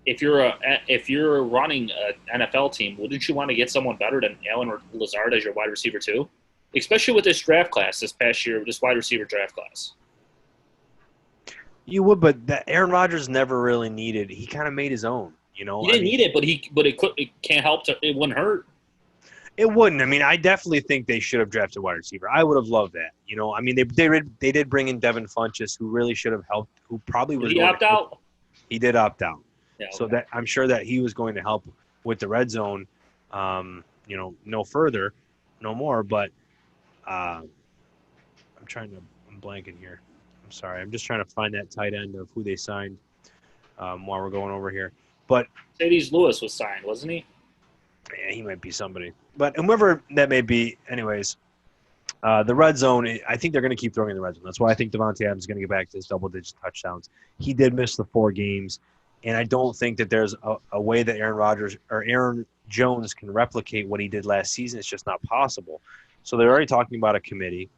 if you're running an NFL team, wouldn't you want to get someone better than Allen Lazard as your wide receiver 2? Especially with this draft class this past year, this wide receiver draft class. You would, but Aaron Rodgers never really needed. He kind of made his own. He didn't need it, but it can't help. It wouldn't hurt. It wouldn't. I mean, I definitely think they should have drafted a wide receiver. I would have loved that. I mean, they did bring in Devin Funchess, who really should have helped. Who probably was. Did he opt out? He did opt out. Yeah, okay. So that I'm sure that he was going to help with the red zone. No more. But I'm blanking here. I'm sorry. I'm just trying to find that tight end of who they signed while we're going over here. But Mercedes Lewis was signed, wasn't he? Yeah, he might be somebody. But whoever that may be, anyways, the red zone, I think they're going to keep throwing in the red zone. That's why I think Davante Adams is going to get back to his double-digit touchdowns. He did miss the 4 games, and I don't think that there's a way that Aaron Rodgers or Aaron Jones can replicate what he did last season. It's just not possible. So they're already talking about a committee,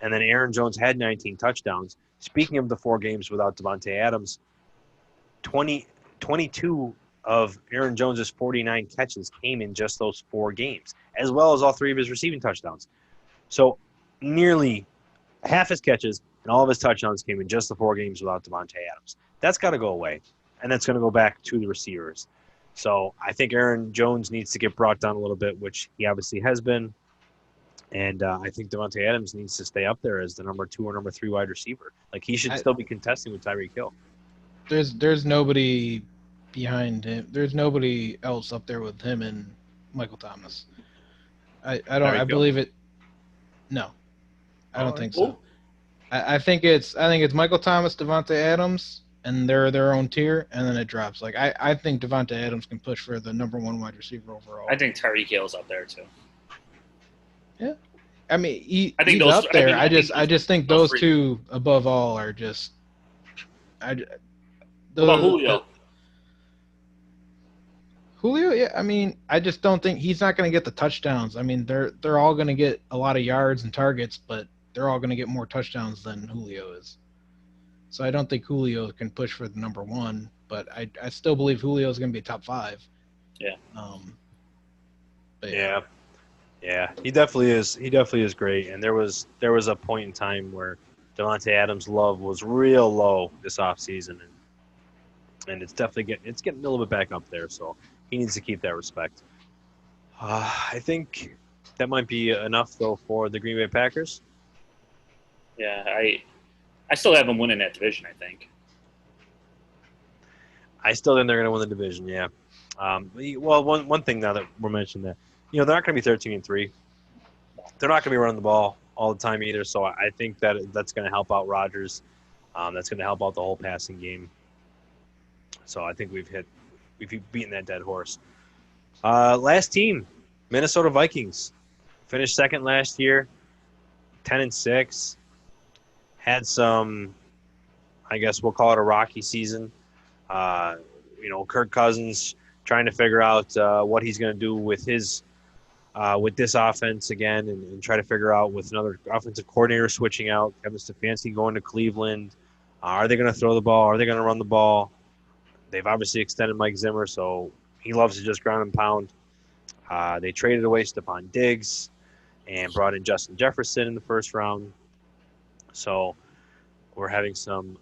and then Aaron Jones had 19 touchdowns. Speaking of the 4 games without Davante Adams, 22 of Aaron Jones's 49 catches came in just those 4 games, as well as all 3 of his receiving touchdowns. So nearly half his catches and all of his touchdowns came in just the 4 games without Davante Adams. That's got to go away, and that's going to go back to the receivers. So I think Aaron Jones needs to get brought down a little bit, which he obviously has been. And I think Davante Adams needs to stay up there as the number 2 or number 3 wide receiver. Like, he should still be contesting with Tyreek Hill. There's nobody behind him. There's nobody else up there with him and Michael Thomas. I believe it. No, I don't think so. I think it's Michael Thomas, Davante Adams, and they're their own tier, and then it drops. Like I think Davante Adams can push for the number 1 wide receiver overall. I think Tyreek Hill's up there too. Yeah, I mean he's those, up there. I just think those 3. 2 above all are just. What about Julio? Julio, yeah. I mean, I just don't think he's not going to get the touchdowns. I mean, they're all going to get a lot of yards and targets, but they're all going to get more touchdowns than Julio is. So I don't think Julio can push for the number 1, but I still believe Julio is going to be top 5. Yeah. But Yeah, he definitely is. He definitely is great. And there was a point in time where Davante Adams' love was real low this offseason, and it's definitely getting a little bit back up there. So he needs to keep that respect. I think that might be enough though for the Green Bay Packers. Yeah, I still have them winning that division. I think. I still think they're going to win the division. Yeah. Well, one thing now that we're mentioning that, they're not going to be 13-3. They're not going to be running the ball all the time either. So I think that's going to help out Rodgers. That's going to help out the whole passing game. So I think we've beaten that dead horse. Last team, Minnesota Vikings, finished second last year, 10-6. Had some, I guess we'll call it a rocky season. Kirk Cousins trying to figure out what he's going to do with his with this offense again, and try to figure out with another offensive coordinator switching out. Kevin Stefanski going to Cleveland. Are they going to throw the ball? Are they going to run the ball? They've obviously extended Mike Zimmer, so he loves to just ground and pound. They traded away Stephon Diggs and brought in Justin Jefferson in the first round. So we're having some,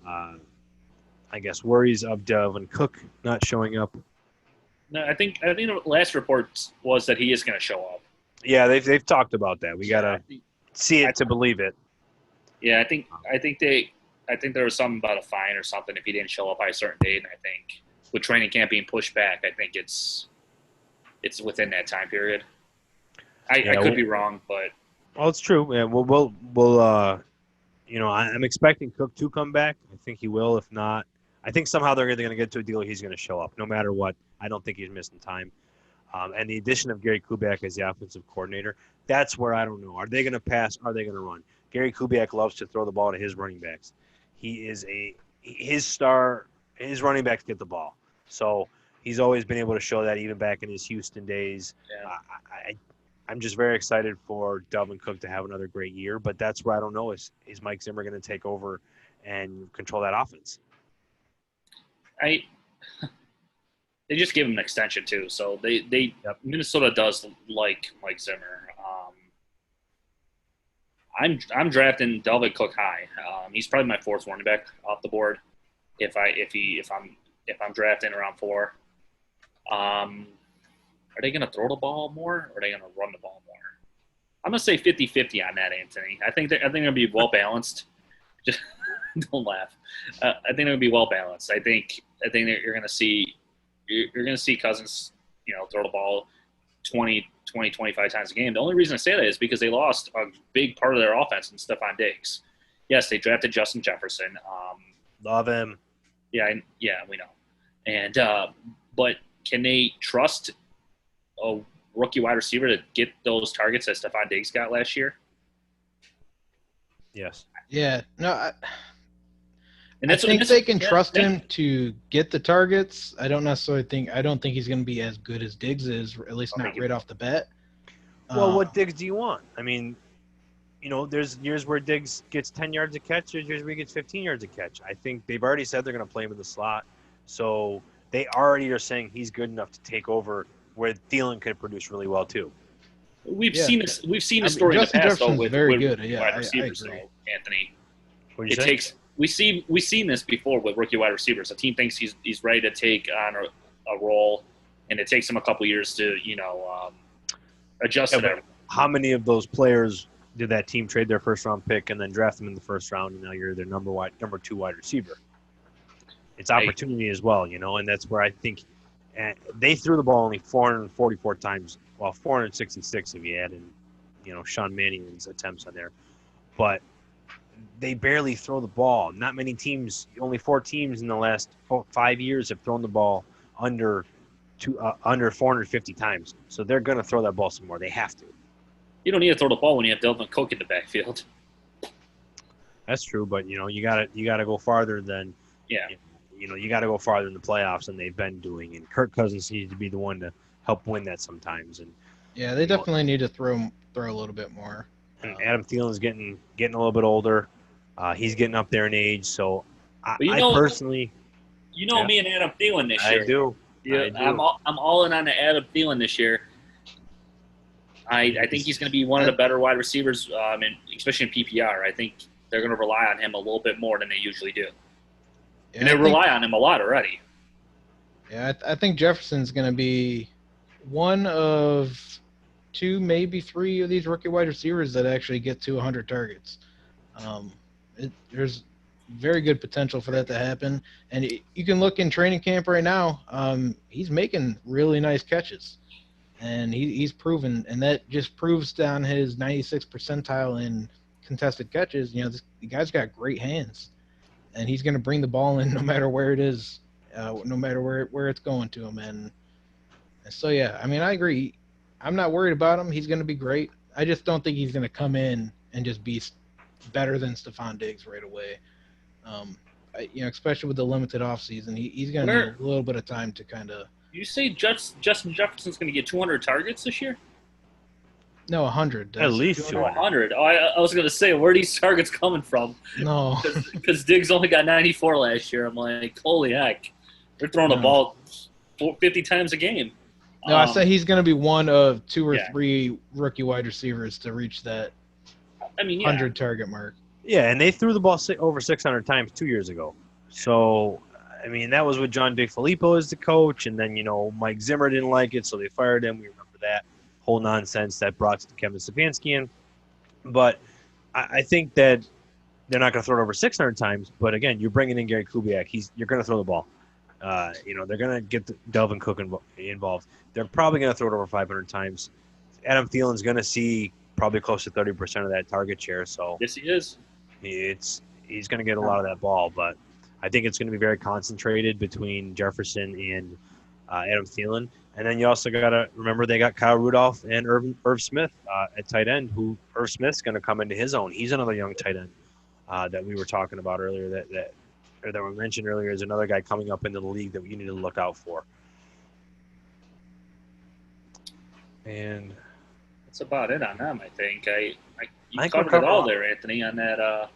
worries of Dalvin Cook not showing up. No, I think the last report was that he is going to show up. Yeah, they've talked about that. We gotta see it to believe it. Yeah, I think there was something about a fine or something if he didn't show up by a certain date. And I think with training camp being pushed back, I think it's within that time period. I could be wrong, but it's true. Yeah, we'll I'm expecting Cook to come back. I think he will. If not, I think somehow they're going to get to a deal. He's going to show up no matter what. I don't think he's missing time. And the addition of Gary Kubiak as the offensive coordinator, that's where I don't know. Are they going to pass? Are they going to run? Gary Kubiak loves to throw the ball to his running backs. His running backs get the ball. So he's always been able to show that even back in his Houston days. Yeah. I'm just very excited for Dalvin Cook to have another great year, but that's where I don't know is Mike Zimmer going to take over and control that offense? They just gave him an extension too, so they Minnesota does like Mike Zimmer. I'm drafting Dalvin Cook high. He's probably my fourth running back off the board. If I'm drafting around 4. Are they going to throw the ball more, or are they going to run the ball more? I'm going to say 50-50 on that, Anthony. I think they're going to be well balanced. Just don't laugh. I think they're going to be well balanced. I think that you're going to see Cousins, throw the ball 20, 25 times a game. The only reason I say that is because they lost a big part of their offense in Stephon Diggs. Yes, they drafted Justin Jefferson. Love him. Yeah, we know. And but can they trust a rookie wide receiver to get those targets that Stephon Diggs got last year? Yes. Yeah. No. I think they can trust him to get the targets. I don't think he's going to be as good as Diggs is, or at least not right off the bat. Well, what Diggs do you want? I mean, there's years where Diggs gets 10 yards a catch. There's years where he gets 15 yards a catch. I think they've already said they're going to play him in the slot. So they already are saying he's good enough to take over where Thielen could produce really well too. We've seen this. We've seen the story in the past though with good. wide receivers. I agree. So, Anthony, it takes. We've seen this before with rookie wide receivers. A team thinks he's ready to take on a role, and it takes him a couple years to adjust to that. How many of those players did that team trade their first round pick and then draft them in the first round, and now you're their number 2 wide receiver? It's opportunity as well, and that's where I think they threw the ball only 444 times, well, 466 if you add in, Sean Mannion's attempts on there, but they barely throw the ball. Not many teams, only 4 teams in the last 5 years have thrown the ball under 450 times. So they're going to throw that ball some more. They have to. You don't need to throw the ball when you have Dalvin Cook in the backfield. That's true, but you gotta go farther than you got to go farther in the playoffs than they've been doing. And Kirk Cousins needs to be the one to help win that sometimes. And yeah, they definitely need to throw a little bit more. And Adam Thielen's getting a little bit older. He's getting up there in age, so I personally, me and Adam Thielen this year. I do. Yeah, I'm all in on the Adam Thielen this year. I think he's going to be one of the better wide receivers, especially in PPR. I think they're going to rely on him a little bit more than they usually do. Yeah, and they rely on him a lot already. Yeah, I think Jefferson's going to be one of 2, maybe 3 of these rookie wide receivers that actually get to 100 targets. There's very good potential for that to happen. And you can look in training camp right now. He's making really nice catches. And he's proven, and that just proves down his 96th percentile in contested catches. The guy's got great hands. And he's going to bring the ball in no matter where it is, no matter where it's going to him. And so, yeah, I mean, I agree. I'm not worried about him. He's going to be great. I just don't think he's going to come in and just be better than Stephon Diggs right away. Especially with the limited offseason, he's going to need a little bit of time to kind of. You say Justin Jefferson's going to get 200 targets this year? No, 100. At least 200. Oh, I was going to say, where are these targets coming from? No. Because Diggs only got 94 last year. I'm like, holy heck. They're throwing the ball 50 times a game. No, I say he's going to be one of 2 or 3 rookie wide receivers to reach that 100 target mark. Yeah, and they threw the ball over 600 times 2 years ago. So, I mean, that was with John DeFilippo as the coach, and then, Mike Zimmer didn't like it, so they fired him. We remember that whole nonsense that brought Kevin Stefanski in. But I think that they're not going to throw it over 600 times. But, again, you're bringing in Gary Kubiak. You're going to throw the ball. They're going to get Dalvin Cook involved. They're probably going to throw it over 500 times. Adam Thielen's going to see probably close to 30% of that target share. So yes, he is. He's going to get a lot of that ball. But I think it's going to be very concentrated between Jefferson and Adam Thielen. And then you also got to remember they got Kyle Rudolph and Irv Smith at tight end, who Irv Smith's going to come into his own. He's another young tight end that we were talking about earlier that we mentioned earlier is another guy coming up into the league that you need to look out for. And that's about it on them, I think. You covered covered it all there, Anthony, on that.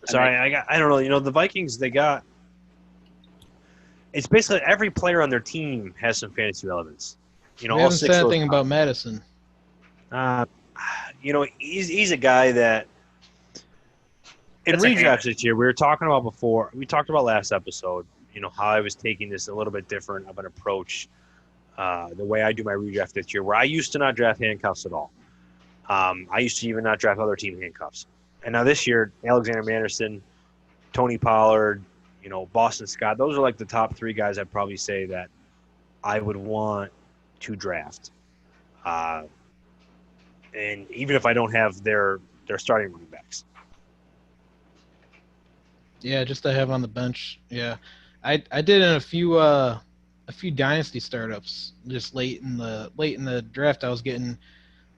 Sorry, I don't know. You know, the Vikings, they got – it's basically every player on their team has some fantasy relevance. You know, we all haven't six said of anything about Madison. You know, he's a guy that in redrafts this year, we were talking about before. We talked about last episode, you know, how I was taking this a little bit different of an approach the way I do my redraft this year, where I used to not draft handcuffs at all. I used to even not draft other team handcuffs. And now this year, Alexander Mattison, Tony Pollard, you know, Boston Scott, those are like the top three guys I'd probably say that I would want to draft. And even if I don't have their starting running backs. Yeah, just to have on the bench. Yeah, I did in a few dynasty startups just late in the draft. I was getting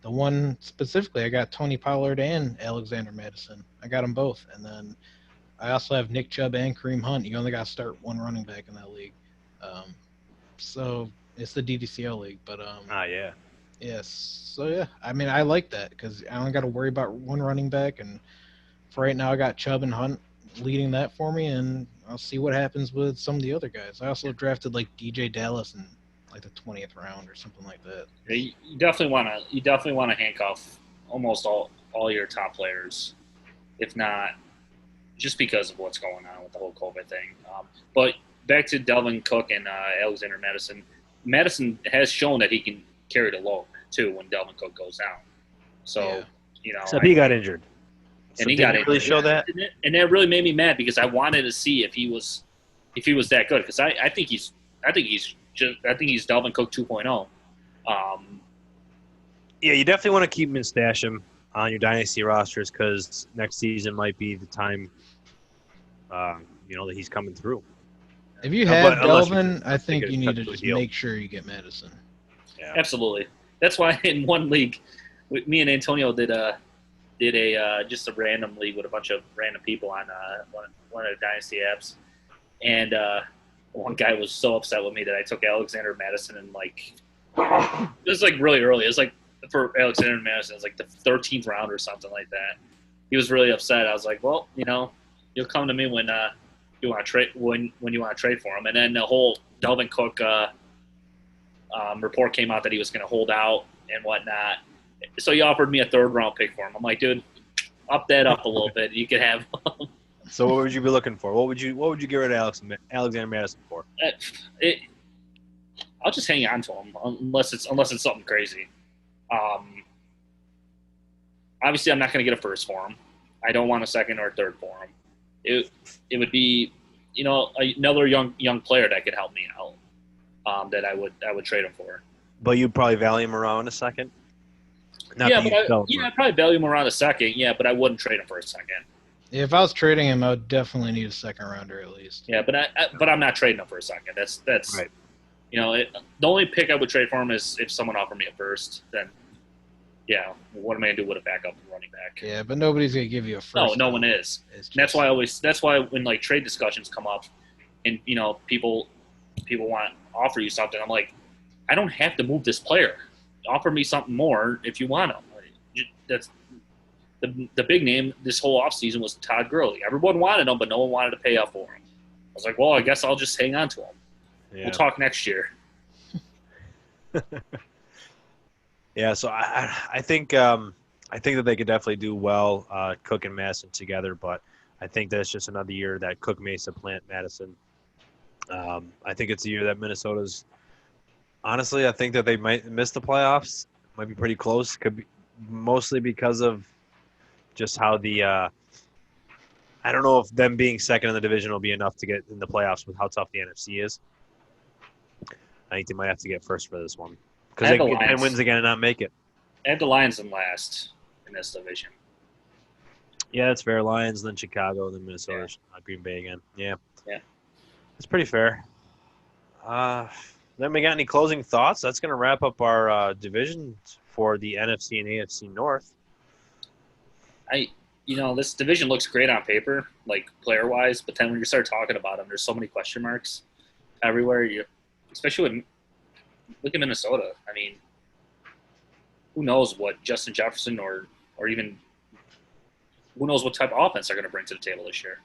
the one specifically. I got Tony Pollard and Alexander Mattison. I got them both, and then I also have Nick Chubb and Kareem Hunt. You only got to start one running back in that league. So it's the DDCL league, but yeah. yes. So yeah, I mean I like that because I don't got to worry about one running back, and for right now I got Chubb and Hunt leading that for me, and I'll see what happens with some of the other guys. I also drafted like DJ Dallas in like the 20th round or something like that. You definitely want to handcuff almost all your top players, if not just because of what's going on with the whole COVID thing. But back to Dalvin Cook and Alexander Mattison. Madison has shown that he can carry the load too when Dalvin Cook goes down. So Yeah. you know, Except he got injured. and So he did got it really show that? and that really made me mad because I wanted to see if he was that good because I think he's Dalvin Cook 2.0. Yeah, you definitely want to keep him and stash him on your dynasty rosters because next season might be the time, you know, that he's coming through. If you No, have but unless Delvin, I think get you a need to cut just deal. make sure you get Madison. Yeah. Absolutely. That's why in one league, me and Antonio did a just a random league with a bunch of random people on one of the dynasty apps, and one guy was so upset with me that I took Alexander Mattison and like it was like really early. It was like for Alexander Mattison, it was like the 13th round or something like that. He was really upset. I was like, well, you know, you'll come to me when you want to trade when you want to trade for him. And then the whole Dalvin Cook report came out that he was going to hold out and whatnot. So he offered me a 3rd round pick for him. I'm like, dude, up that up a little bit. You could have. So what would you be looking for? What would you get rid of Alexander Mattison for? I'll just hang on to him unless it's something crazy. Obviously, I'm not going to get a 1st for him. I don't want a 2nd or a 3rd for him. It would be, you know, another young player that could help me out. That I would trade him for. But you'd probably value him around a 2nd. I'd probably value him around a 2nd. Yeah, but I wouldn't trade him for a 2nd. If I was trading him, I would definitely need a 2nd rounder at least. Yeah, but I'm not trading him for a 2nd. That's right. You know, the only pick I would trade for him is if someone offered me a 1st. Then, yeah, what am I gonna do with a backup running back? Yeah, but nobody's gonna give you a 1st. No one is. That's why when like trade discussions come up, and you know people want to offer you something, I'm like, I don't have to move this player. Offer me something more if you want him. That's the big name this whole offseason was Todd Gurley. Everyone wanted him, but no one wanted to pay up for him. I was like, well, I guess I'll just hang on to him. Yeah. We'll talk next year. Yeah, so I think that they could definitely do well, Cook and Madison together, but I think that's just another year that Cook may supplant Madison. I think it's a year that Minnesota's – honestly, I think that they might miss the playoffs. Might be pretty close. Could be mostly because of just how the I don't know if them being 2nd in the division will be enough to get in the playoffs with how tough the NFC is. I think they might have to get 1st for this one because they can get 10 wins again and not make it. I have the Lions in last in this division. Yeah, that's fair. Lions, then Chicago, then Minnesota, Green Bay again. Yeah. That's pretty fair. Then we got any closing thoughts? That's going to wrap up our divisions for the NFC and AFC North. This division looks great on paper, like player-wise, but then when you start talking about them, there's so many question marks everywhere. Especially when look at Minnesota. I mean, who knows what Justin Jefferson or even who knows what type of offense they're going to bring to the table this year.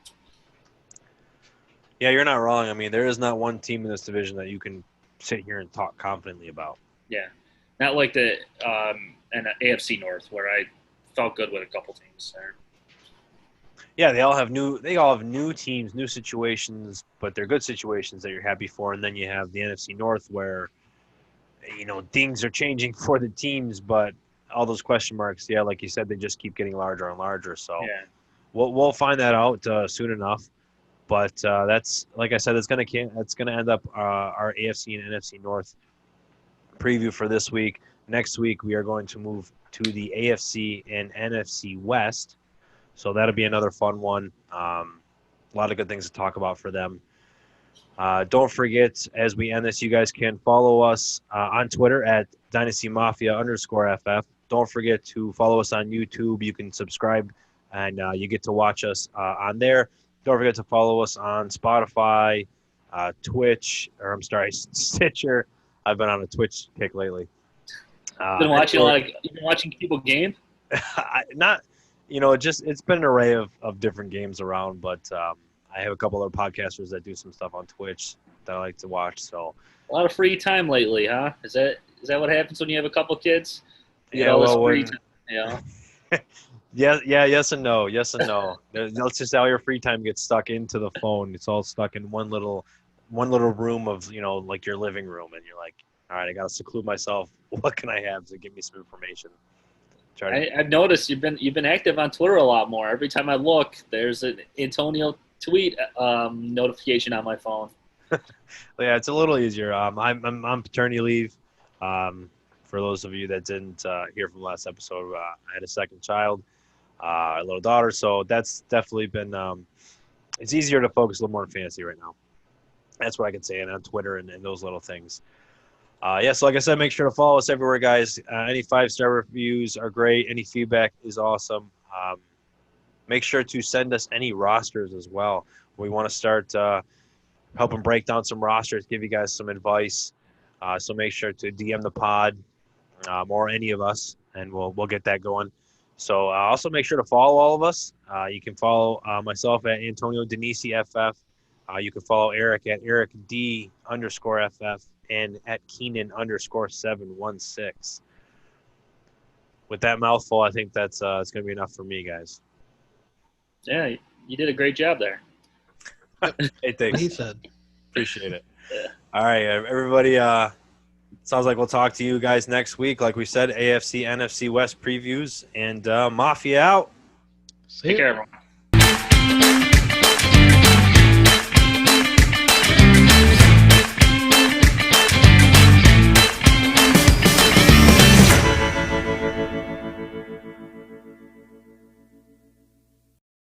Yeah, you're not wrong. I mean, there is not one team in this division that you can sit here and talk confidently about. Yeah, not like the AFC North where I felt good with a couple teams there. Yeah, they all have new teams, new situations, but they're good situations that you're happy for. And then you have the NFC North where, things are changing for the teams, but all those question marks, yeah, like you said, they just keep getting larger and larger. So we'll find that out soon enough. But that's, like I said, it's gonna end up our AFC and NFC North preview for this week. Next week we are going to move to the AFC and NFC West. So that'll be another fun one. A lot of good things to talk about for them. Don't forget, as we end this, you guys can follow us on Twitter at Dynasty Mafia _FF. Don't forget to follow us on YouTube. You can subscribe, and you get to watch us on there. Don't forget to follow us on Spotify, Stitcher. I've been on a Twitch kick lately. You've been watching people game? It's been an array of different games around, but I have a couple other podcasters that do some stuff on Twitch that I like to watch. So a lot of free time lately, huh? Is that what happens when you have a couple kids? Free time. Yes and no. Let's just all your free time gets stuck into the phone. It's all stuck in one little room of like your living room, and you're like, all right, I gotta seclude myself. What can I have to give me some information? I've noticed you've been active on Twitter a lot more. Every time I look, there's an Antonio tweet notification on my phone. Yeah, it's a little easier. I'm on paternity leave. For those of you that didn't hear from last episode, I had a second child, a little daughter, so that's definitely been it's easier to focus a little more on fantasy right now. That's what I can say, and on Twitter and those little things. So like I said, make sure to follow us everywhere, guys. Any 5-star reviews are great. Any feedback is awesome. Make sure to send us any rosters as well. We want to start helping break down some rosters, give you guys some advice. So make sure to DM the pod or any of us, and we'll get that going. So also make sure to follow all of us. You can follow myself at Antonio Denisi FF. You can follow Eric at Eric D _FF and at Keenan _716. With that mouthful, I think that's it's going to be enough for me, guys. Yeah, you did a great job there. Hey, thanks. He said. Appreciate it. Yeah. All right, everybody. Sounds like we'll talk to you guys next week. Like we said, AFC, NFC West previews, and Mafia out. Take care, everyone.